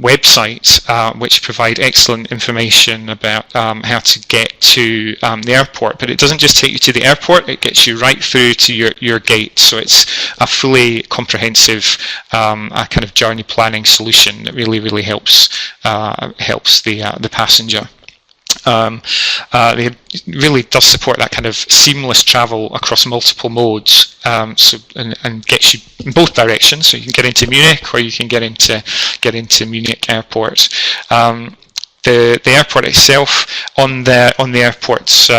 website which provide excellent information about how to get to the airport. But it doesn't just take you to the airport, it gets you right through to your gate. So it's a fully comprehensive kind of journey planning solution that really, really helps the passenger. It really does support that kind of seamless travel across multiple modes, and gets you in both directions. So you can get into Munich, or you can get into Munich Airport. The airport itself, on the airport's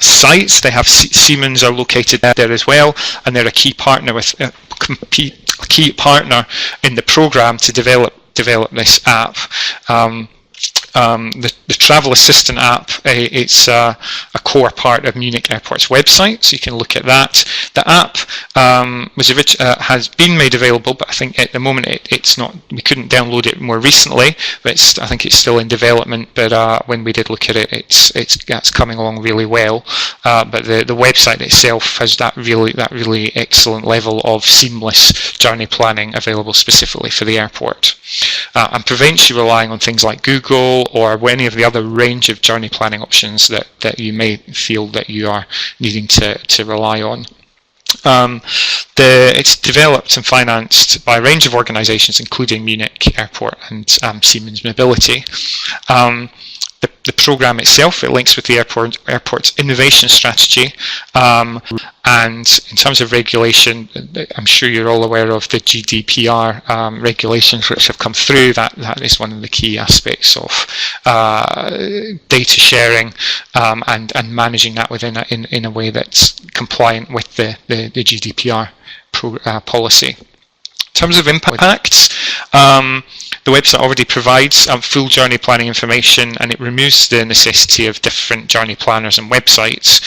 sites, they have Siemens are located there as well, and they're a key partner in the program to develop this app. The Travel Assistant app, it's a core part of Munich Airport's website, so you can look at that. The app has been made available, but I think at the moment it's not. We couldn't download it more recently, but I think it's still in development. But when we did look at it, it's coming along really well. But the website itself has that really excellent level of seamless journey planning available specifically for the airport, and prevents you relying on things like Google or any of the other range of journey planning options that you may feel that you are needing to rely on. It's developed and financed by a range of organisations, including Munich Airport and Siemens Mobility. The programme itself, it links with the airport's innovation strategy, and in terms of regulation, I'm sure you're all aware of the GDPR regulations which have come through. That is one of the key aspects of data sharing and managing that in a way that's compliant with the GDPR policy. In terms of impacts, the website already provides full journey planning information, and it removes the necessity of different journey planners and websites.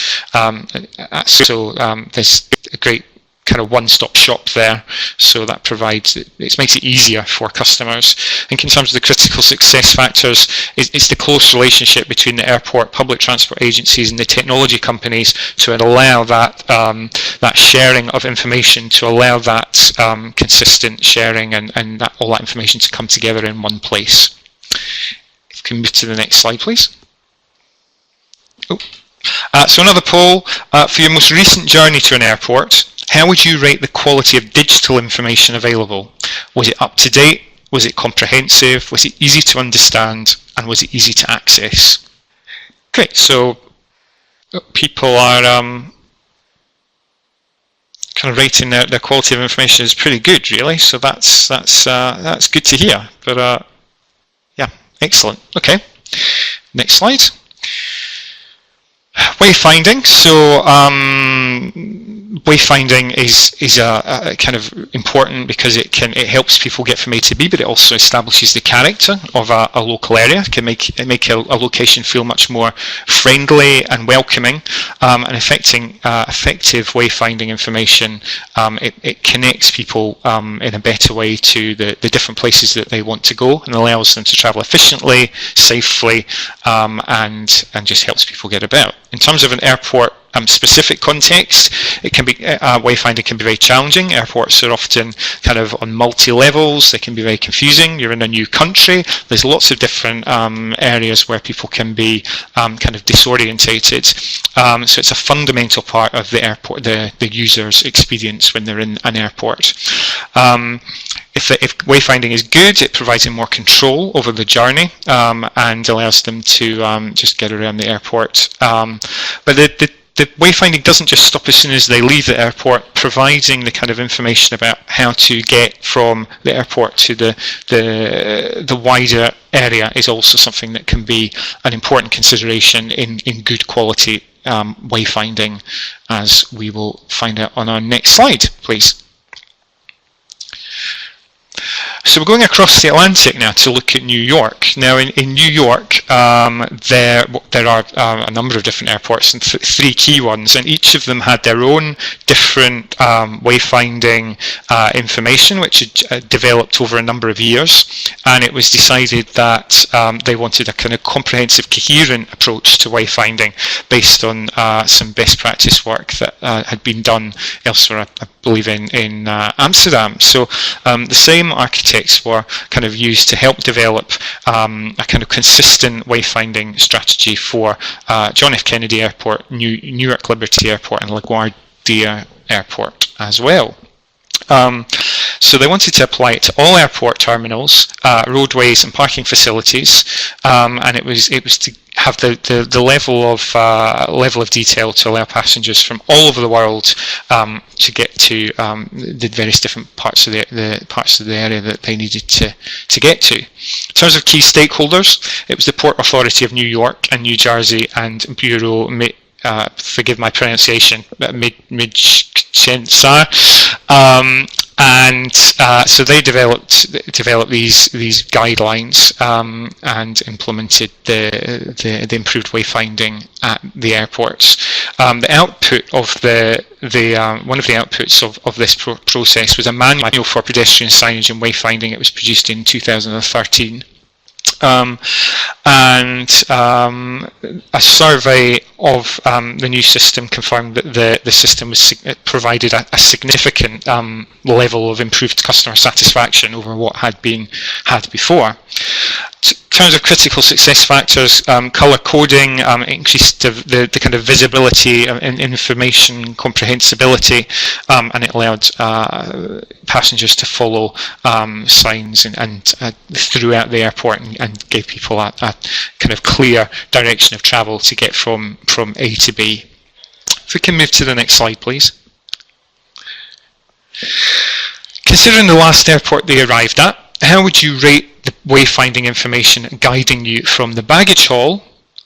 So there's a great kind of one-stop shop there, so that provides it makes it easier for customers. I think in terms of the critical success factors, it's the close relationship between the airport, public transport agencies and the technology companies to allow that sharing of information, to allow that consistent sharing and all that information to come together in one place. If you can move to the next slide, please. So another poll, for your most recent journey to an airport, how would you rate the quality of digital information available? Was it up to date? Was it comprehensive? Was it easy to understand? And was it easy to access? Great, so people are kind of rating their quality of information is pretty good, really. So that's good to hear. But yeah, excellent. Okay, next slide. Wayfinding. So wayfinding is a kind of important because it helps people get from A to B, but it also establishes the character of a local area. It can make a location feel much more friendly and welcoming, and effective wayfinding information. It connects people in a better way to the different places that they want to go, and allows them to travel efficiently, safely, and just helps people get about. In terms of an airport specific context, it can be wayfinding can be very challenging. Airports are often kind of on multi-levels. They can be very confusing. You're in a new country. There's lots of different areas where people can be kind of disorientated. So it's a fundamental part of the airport, the user's experience when they're in an airport. If wayfinding is good, it provides them more control over the journey and allows them to just get around the airport. But the wayfinding doesn't just stop as soon as they leave the airport. Providing the kind of information about how to get from the airport to the wider area is also something that can be an important consideration in good quality wayfinding, as we will find out on our next slide, please. So we're going across the Atlantic now to look at New York. Now in New York, there are a number of different airports and three key ones, and each of them had their own different wayfinding information, which had developed over a number of years. And it was decided that they wanted a kind of comprehensive, coherent approach to wayfinding based on some best practice work that had been done elsewhere, I believe in Amsterdam. So the same architects were kind of used to help develop a kind of consistent wayfinding strategy for John F. Kennedy Airport, Newark Liberty Airport, and LaGuardia Airport as well. So they wanted to apply it to all airport terminals, roadways and parking facilities, and it was to have the level of detail to allow passengers from all over the world to get to the various different parts of the area that they needed to get to. In terms of key stakeholders, it was the Port Authority of New York and New Jersey and Bureau, forgive my pronunciation, And so they developed these guidelines and implemented the improved wayfinding at the airports. The output of one of the outputs of this process was a manual for pedestrian signage and wayfinding. It was produced in 2013. And a survey of the new system confirmed that the system provided a significant level of improved customer satisfaction over what had been had before. In terms of critical success factors, colour coding increased the kind of visibility and information comprehensibility, and it allowed passengers to follow signs and throughout the airport, and gave people a kind of clear direction of travel to get from A to B. If we can move to the next slide, please. Considering the last airport they arrived at, how would you rate the wayfinding information guiding you from the baggage hall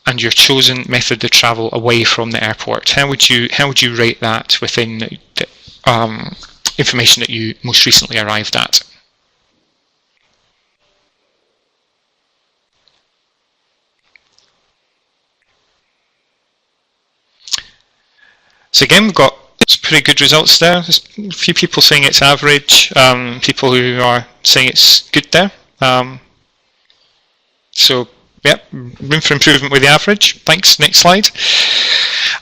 and your chosen method of travel away from the airport? How would you rate that within the information that you most recently arrived at? So again, we've got some pretty good results there. There's a few people saying it's average, people who are saying it's good there. So, yeah, room for improvement with the average. Thanks. Next slide.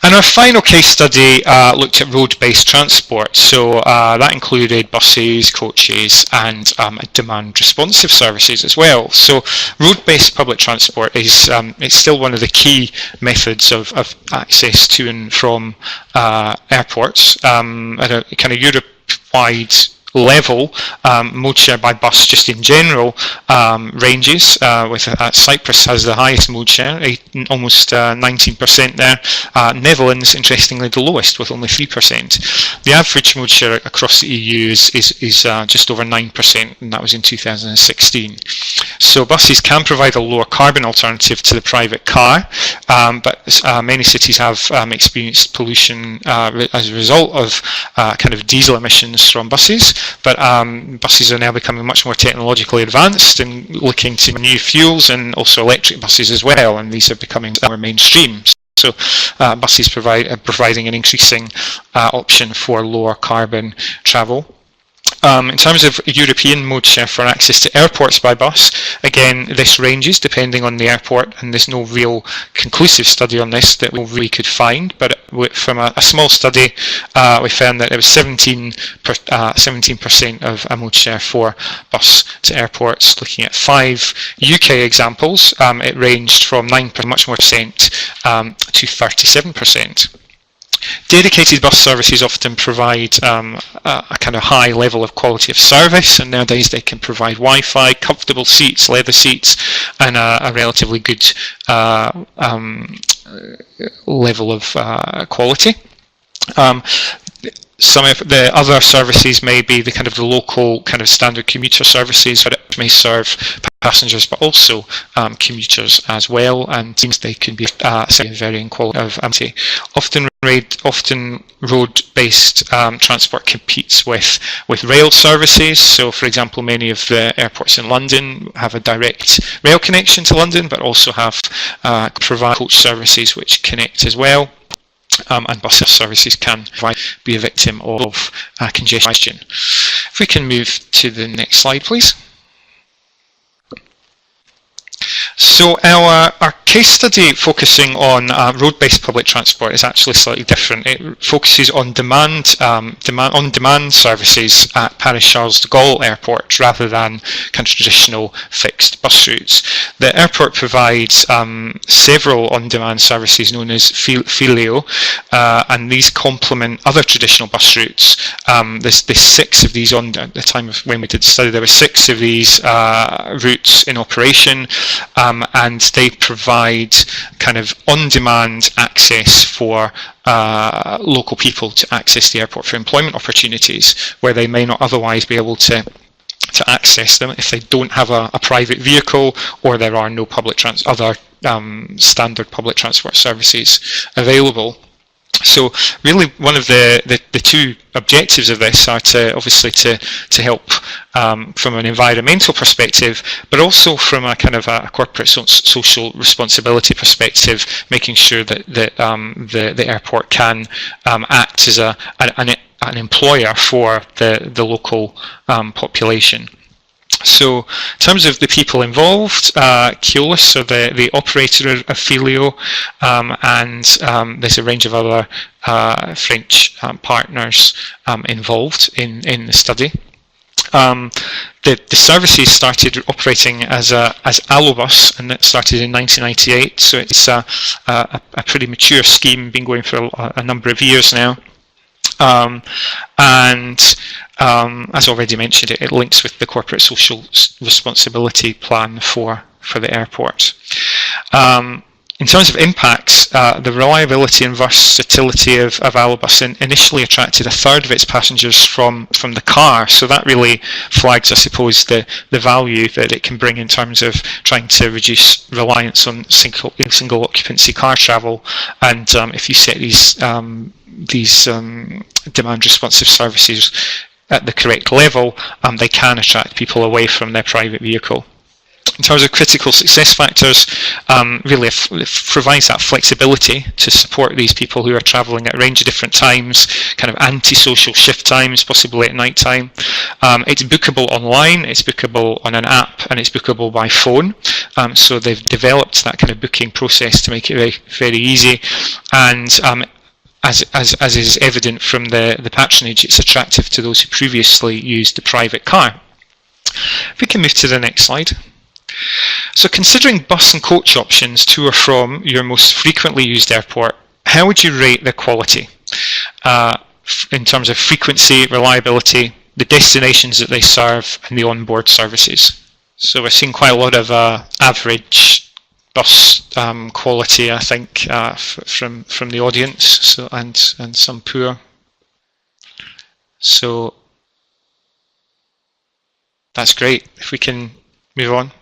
And our final case study looked at road-based transport. So that included buses, coaches, and demand responsive services as well. So road-based public transport is it's still one of the key methods of access to and from airports at a kind of Europe-wide level. Mode share by bus just in general ranges, with Cyprus has the highest mode share, almost 19% there. Netherlands, interestingly, the lowest with only 3%. The average mode share across the EU is just over 9%, and that was in 2016. So buses can provide a lower carbon alternative to the private car, but many cities have experienced pollution as a result of kind of diesel emissions from buses. But buses are now becoming much more technologically advanced and looking to new fuels, and also electric buses as well, and these are becoming more mainstream. So buses are providing an increasing option for lower carbon travel. In terms of European mode share for access to airports by bus, again, this ranges depending on the airport, and there's no real conclusive study on this that we really could find, but from a small study, we found that there was 17% of a mode share for bus to airports. Looking at 5 UK examples, it ranged from 9%, much more percent, to 37%. Dedicated bus services often provide a kind of high level of quality of service, and nowadays they can provide Wi-Fi, comfortable seats, leather seats, and a relatively good level of quality. Some of the other services may be the kind of the local kind of standard commuter services that may serve passengers, but also commuters as well, and seems they can be varying quality of empty. Often road-based transport competes with rail services. So, for example, many of the airports in London have a direct rail connection to London, but also have provide coach services which connect as well. And bus services can be a victim of congestion. If we can move to the next slide, please. So our case study focusing on road-based public transport is actually slightly different. It focuses on on-demand services at Paris Charles de Gaulle Airport rather than kind of traditional fixed bus routes. The airport provides several on-demand services known as Filio, and these complement other traditional bus routes. There's 6 of these at the time of when we did the study. There were 6 of these routes in operation. And they provide kind of on-demand access for local people to access the airport for employment opportunities where they may not otherwise be able to access them if they don't have a private vehicle, or there are no other standard public transport services available. So really one of the two objectives of this are obviously to help from an environmental perspective, but also from a kind of a corporate social responsibility perspective, making sure that the airport can act as an employer for the local population. So in terms of the people involved, Keolis, so the operator of Filio, and there's a range of other French partners involved in the study. The services started operating as Alobus, and that started in 1998, so it's a pretty mature scheme, been going for a number of years now. As already mentioned, it links with the corporate social responsibility plan for the airport. In terms of impacts, the reliability and versatility of Alobus initially attracted a third of its passengers from the car, so that really flags, I suppose, the value that it can bring in terms of trying to reduce reliance on single occupancy car travel. And if you set these demand responsive services at the correct level, they can attract people away from their private vehicle. In terms of critical success factors, really it provides that flexibility to support these people who are travelling at a range of different times, kind of anti-social shift times, possibly at night time. It's bookable online, it's bookable on an app, and it's bookable by phone. So they've developed that kind of booking process to make it very, very easy. And as is evident from the patronage, it's attractive to those who previously used the private car. If we can move to the next slide. So considering bus and coach options to or from your most frequently used airport, how would you rate their quality in terms of frequency, reliability, the destinations that they serve, and the onboard services? So we're seeing quite a lot of average bus quality, I think, from the audience, so and some poor. So that's great. If we can move on.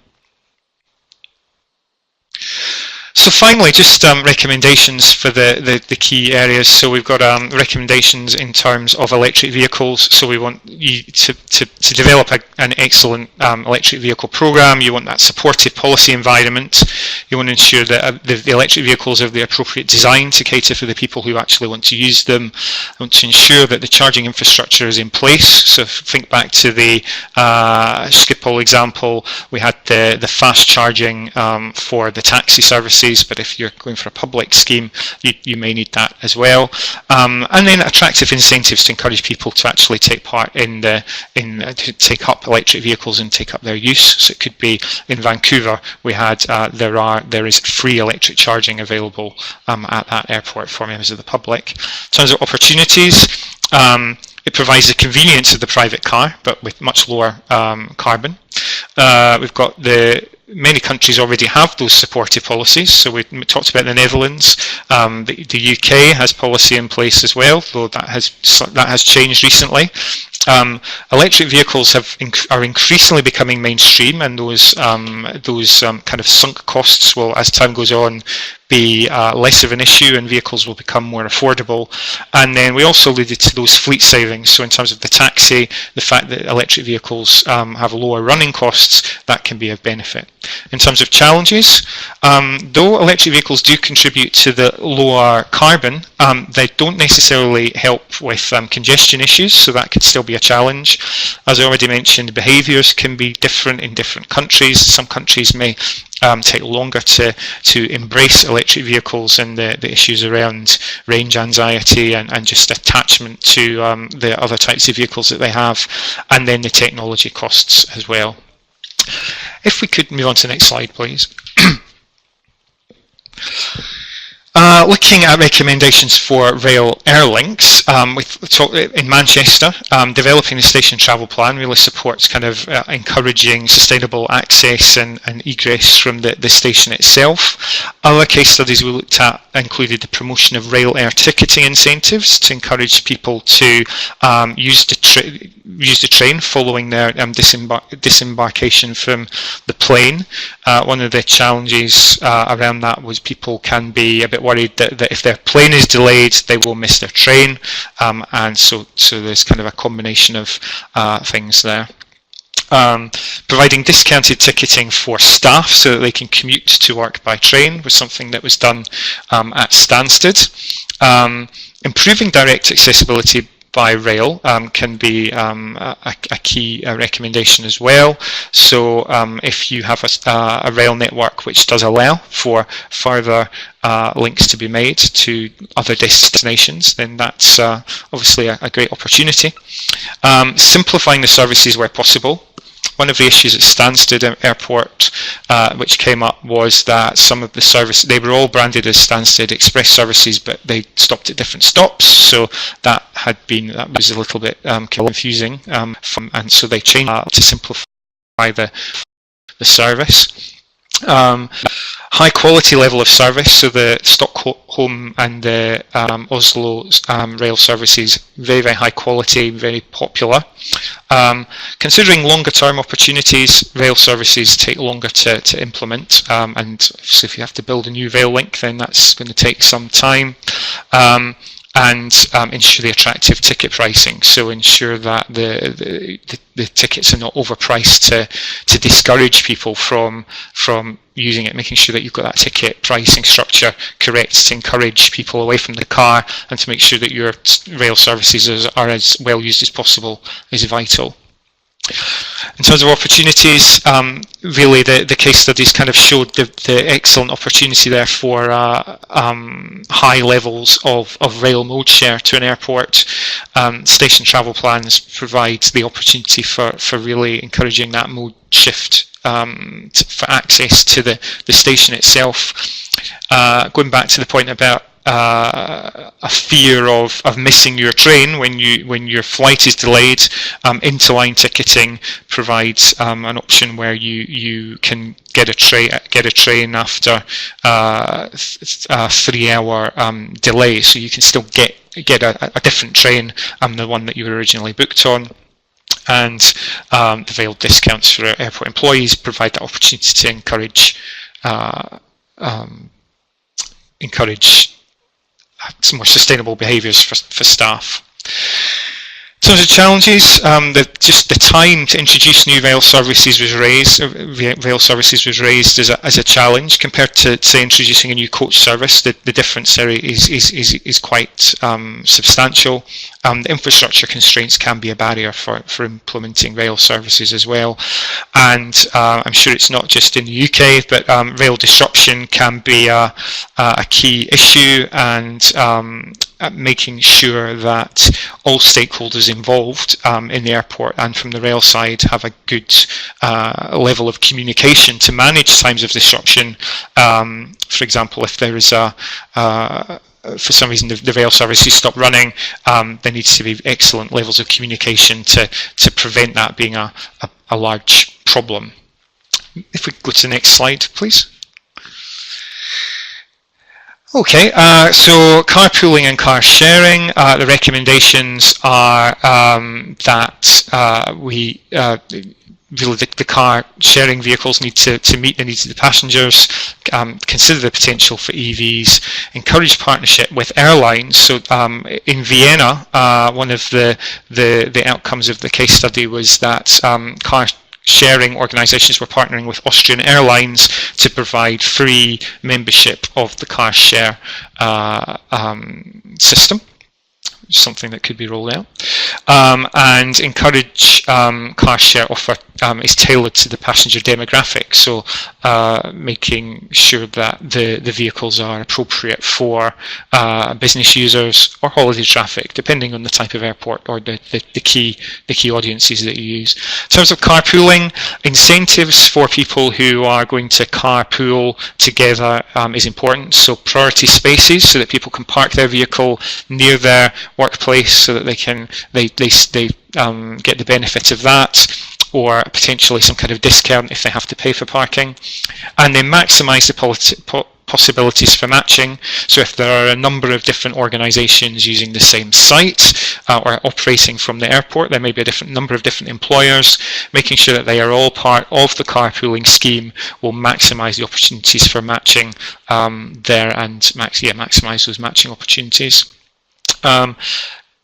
So finally, just recommendations for the key areas. So we've got recommendations in terms of electric vehicles. So we want you to develop an excellent electric vehicle program. You want that supportive policy environment. You want to ensure that the electric vehicles have the appropriate design to cater for the people who actually want to use them. You want to ensure that the charging infrastructure is in place. So think back to the Schiphol example. We had the fast charging for the taxi services. But if you're going for a public scheme, you may need that as well. And then attractive incentives to encourage people to actually take part to take up electric vehicles and take up their use. So it could be in Vancouver, we had there is free electric charging available at that airport for members of the public. In terms of opportunities, it provides the convenience of the private car, but with much lower carbon. We've got many countries already have those supportive policies. So we talked about the Netherlands. The UK has policy in place as well, though that has changed recently. Electric vehicles are increasingly becoming mainstream, and those kind of sunk costs will, as time goes on, be less of an issue, and vehicles will become more affordable. And then we also alluded to those fleet savings. So in terms of the taxi, the fact that electric vehicles have lower running costs, that can be of benefit. In terms of challenges, though electric vehicles do contribute to the lower carbon, they don't necessarily help with congestion issues, so that could still be a challenge. As I already mentioned, behaviours can be different in different countries. Some countries may take longer to embrace electric vehicles, and the issues around range anxiety and just attachment to the other types of vehicles that they have, and then the technology costs as well. If we could move on to the next slide, please. Looking at recommendations for rail air links, in Manchester, developing the station travel plan really supports kind of encouraging sustainable access and egress from the station itself. Other case studies we looked at included the promotion of rail air ticketing incentives to encourage people to use the train following their disembarkation from the plane. One of the challenges around that was people can be a bit worried that if their plane is delayed, they will miss their train, and so there's kind of a combination of things there. Providing discounted ticketing for staff so that they can commute to work by train was something that was done at Stansted. Improving direct accessibility by rail can be a key recommendation as well. So if you have a rail network which does allow for further links to be made to other destinations, then that's obviously a great opportunity. Simplifying the services where possible. One of the issues at Stansted Airport which came up was that some of the services, they were all branded as Stansted Express services, but they stopped at different stops, so that was a little bit confusing, and so they changed to simplify the service. High quality level of service, so the Stockholm and the Oslo rail services, very, very high quality, very popular. Considering longer term opportunities, rail services take longer to implement, and so if you have to build a new rail link, then that's going to take some time. And ensure the attractive ticket pricing, so ensure that the tickets are not overpriced to discourage people from using it, making sure that you've got that ticket pricing structure correct to encourage people away from the car, and to make sure that your rail services are as well used as possible is vital. In terms of opportunities, really the case studies kind of showed the excellent opportunity there for high levels of rail mode share to an airport. Station travel plans provide the opportunity for really encouraging that mode shift for access to the station itself. Going back to the point about a fear of missing your train when your flight is delayed, interline ticketing provides an option where you can get a train after a 3-hour delay, so you can still get a different train than the one that you were originally booked on. And the veiled discounts for airport employees provide that opportunity to encourage some more sustainable behaviours for staff. In terms of challenges, just the time to introduce new rail services was raised. As a challenge compared to, say, introducing a new coach service. The difference there is quite substantial. The infrastructure constraints can be a barrier for implementing rail services as well. And I'm sure it's not just in the UK, but rail disruption can be a key issue, and making sure that all stakeholders involved in the airport and from the rail side have a good level of communication to manage times of disruption. For example, if there is for some reason the rail services stop running, there needs to be excellent levels of communication to prevent that being a large problem. If we go to the next slide, please. Okay, so carpooling and car sharing, the recommendations are that we really the car sharing vehicles need to meet the needs of the passengers, consider the potential for EVs, encourage partnership with airlines. So in Vienna, one of the outcomes of the case study was that car sharing organisations were partnering with Austrian Airlines to provide free membership of the car share system, something that could be rolled out, and encourage car share offer is tailored to the passenger demographic, so making sure that the vehicles are appropriate for business users or holiday traffic, depending on the type of airport or the key audiences that you use. In terms of carpooling, incentives for people who are going to carpool together is important. So priority spaces, so that people can park their vehicle near their workplace, so that they get the benefit of that, or potentially some kind of discount if they have to pay for parking. And then maximise the possibilities for matching. So if there are a number of different organisations using the same site or operating from the airport, there may be a number of different employers. Making sure that they are all part of the carpooling scheme will maximise the opportunities for matching there and maximise those matching opportunities.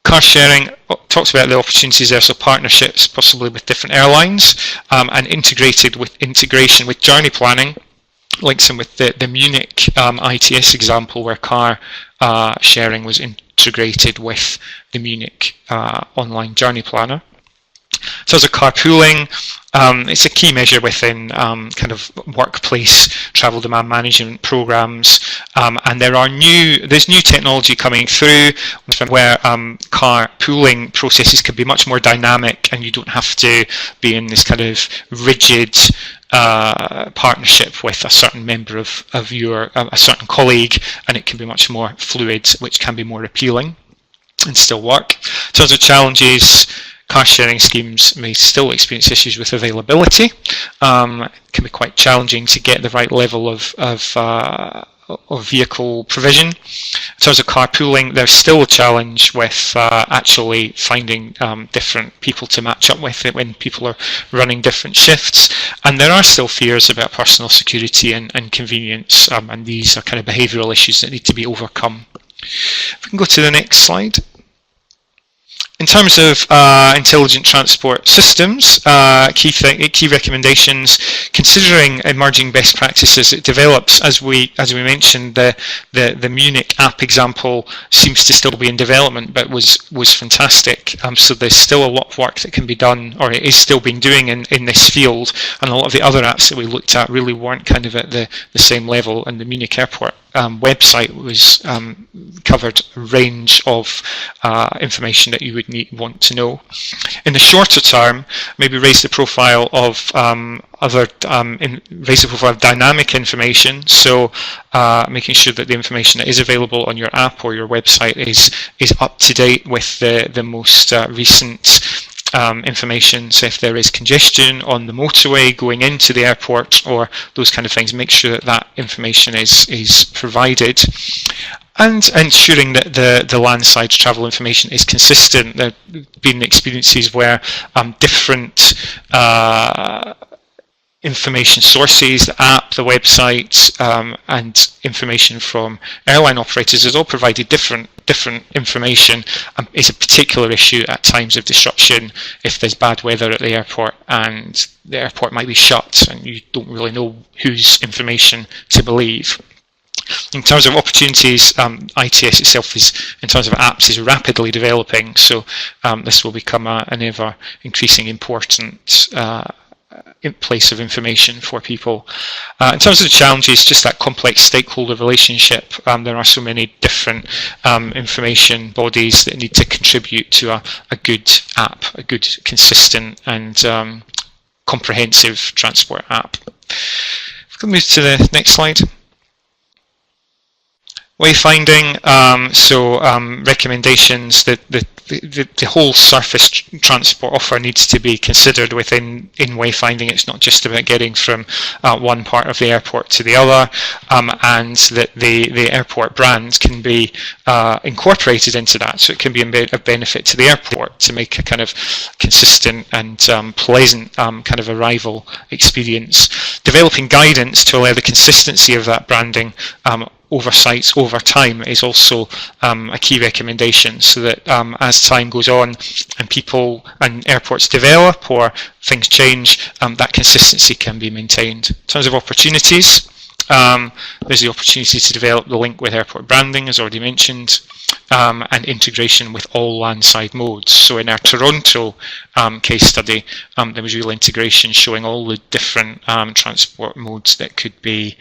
Car sharing talks about the opportunities there, so partnerships possibly with different airlines, and integration with journey planning, links in with the Munich ITS example where car sharing was integrated with the Munich online journey planner. So as a carpooling, it's a key measure within kind of workplace travel demand management programs, and there's new technology coming through where carpooling processes can be much more dynamic, and you don't have to be in this kind of rigid partnership with a certain member of a certain colleague, and it can be much more fluid, which can be more appealing and still work. In terms of challenges, car sharing schemes may still experience issues with availability. It can be quite challenging to get the right level of vehicle provision. In terms of carpooling, there's still a challenge with actually finding different people to match up with it when people are running different shifts. And there are still fears about personal security and convenience, and these are kind of behavioural issues that need to be overcome. If we can go to the next slide. In terms of intelligent transport systems, key recommendations, considering emerging best practices, it develops, as we mentioned, the Munich app example seems to still be in development, but was fantastic. So there's still a lot of work that can be done, or it is still being doing in this field, and a lot of the other apps that we looked at really weren't kind of at the same level. And the Munich Airport website was covered a range of information that you would want to know. In the shorter term, maybe raise the profile of dynamic information. So making sure that the information that is available on your app or your website is up to date with the most recent information. So if there is congestion on the motorway going into the airport or those kind of things, make sure that information is provided. And ensuring that the landside travel information is consistent. There have been experiences where different information sources, the app, the website, and information from airline operators has all provided different information. It's a particular issue at times of disruption if there's bad weather at the airport and the airport might be shut and you don't really know whose information to believe. In terms of opportunities, ITS itself in terms of apps, is rapidly developing, so this will become an ever increasing important place of information for people. In terms of the challenges, just that complex stakeholder relationship. There are so many different information bodies that need to contribute to a good app, a good, consistent and comprehensive transport app. If we can move to the next slide. Wayfinding, recommendations that the whole surface transport offer needs to be considered in wayfinding. It's not just about getting from one part of the airport to the other, and that the airport brand can be incorporated into that, so it can be a benefit to the airport to make a kind of consistent and pleasant kind of arrival experience. Developing guidance to allow the consistency of that branding oversights over time is also a key recommendation, so that as time goes on and people and airports develop or things change, that consistency can be maintained. In terms of opportunities, there's the opportunity to develop the link with airport branding, as already mentioned, and integration with all landside modes. So in our Toronto case study, there was real integration showing all the different transport modes that could be.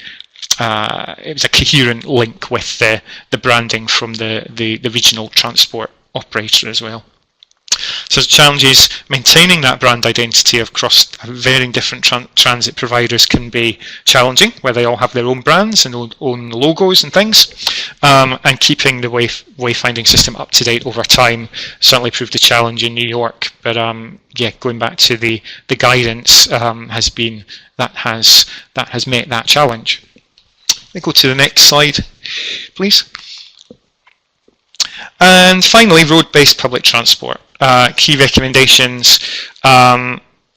It was a coherent link with the branding from the regional transport operator as well. So the challenge is maintaining that brand identity across varying different transit providers can be challenging, where they all have their own brands and own logos and things, and keeping the wayfinding system up to date over time certainly proved a challenge in New York. But going back to the guidance has met that challenge. me go to the next slide, please. And finally, road-based public transport. Key recommendations,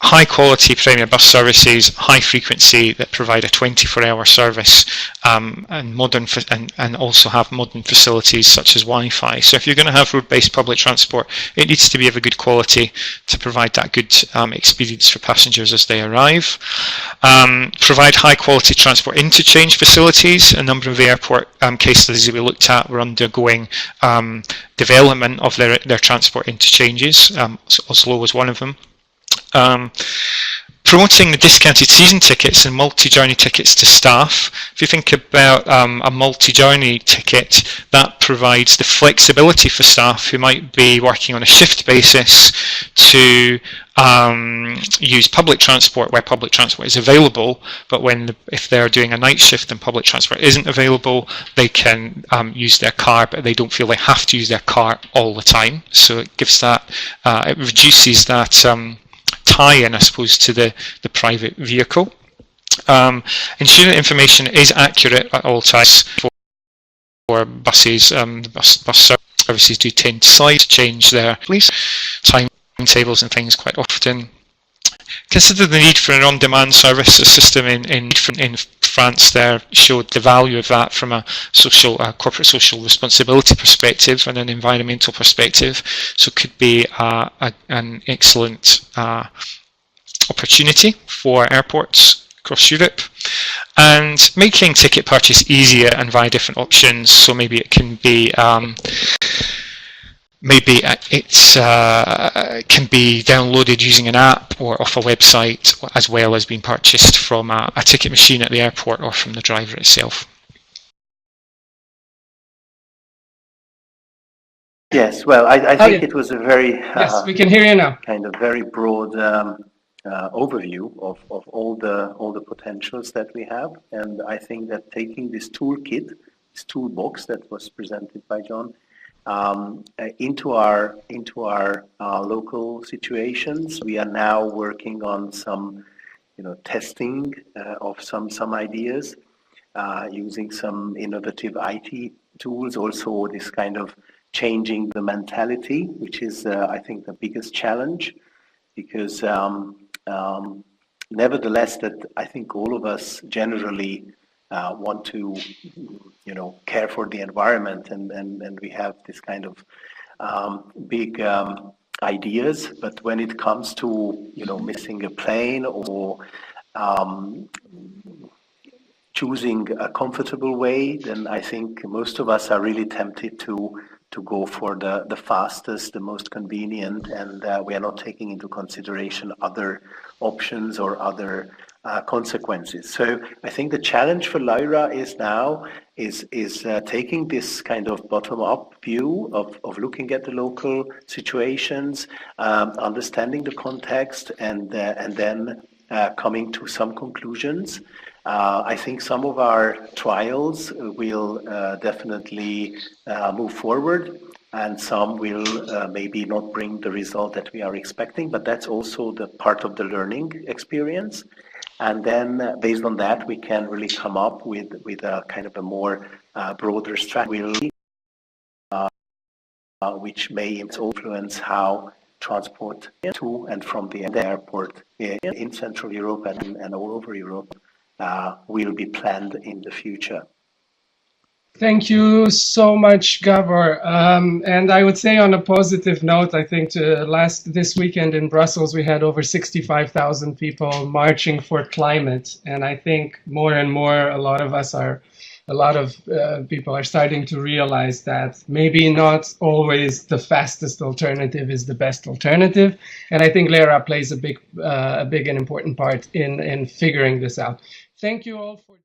high quality premier bus services, high frequency, that provide a 24-hour service, and modern and also have modern facilities such as Wi-Fi. So if you're going to have road-based public transport, it needs to be of a good quality to provide that good experience for passengers as they arrive. Provide high quality transport interchange facilities. A number of the airport case studies that we looked at were undergoing development of their transport interchanges. Oslo was one of them. Promoting the discounted season tickets and multi-journey tickets to staff. If you think about a multi-journey ticket, that provides the flexibility for staff who might be working on a shift basis to use public transport where public transport is available, but if they're doing a night shift and public transport isn't available, they can use their car, but they don't feel they have to use their car all the time. So it gives that, it reduces that tie-in, I suppose, to the private vehicle. Ensuring information is accurate at all times for buses. The bus services do tend to slide, change their timetables and things quite often. Consider the need for an on-demand service. A system in France there showed the value of that from a corporate social responsibility perspective and an environmental perspective. So it could be an excellent opportunity for airports across Europe. And making ticket purchase easier and via different options. So maybe it can be can be downloaded using an app or off a website, as well as being purchased from a ticket machine at the airport or from the driver itself. Yes, well, I think it was a very yes, we can hear you now. Kind of very broad overview of all the potentials that we have, and I think that taking this toolkit, this toolbox that was presented by John, into our local situations. We are now working on some, testing of some ideas, using some innovative IT tools. Also, this kind of changing the mentality, which is I think the biggest challenge, because nevertheless, that I think all of us generally want to, care for the environment, and we have this kind of big ideas. But when it comes to, missing a plane or choosing a comfortable way, then I think most of us are really tempted to go for the fastest, the most convenient, and we are not taking into consideration other options or other consequences. So I think the challenge for Lyra is now is taking this kind of bottom-up view of looking at the local situations, understanding the context, and then coming to some conclusions. I think some of our trials will definitely move forward, and some will maybe not bring the result that we are expecting, but that's also the part of the learning experience. And then based on that, we can really come up with a kind of a more broader strategy, which may influence how transport to and from the airport in Central Europe and all over Europe will be planned in the future. Thank you so much, Gabor. And I would say, on a positive note, I think this weekend in Brussels, we had over 65,000 people marching for climate. And I think more and more, a lot of people are starting to realize that maybe not always the fastest alternative is the best alternative. And I think Lyra plays a big and important part in figuring this out. Thank you all for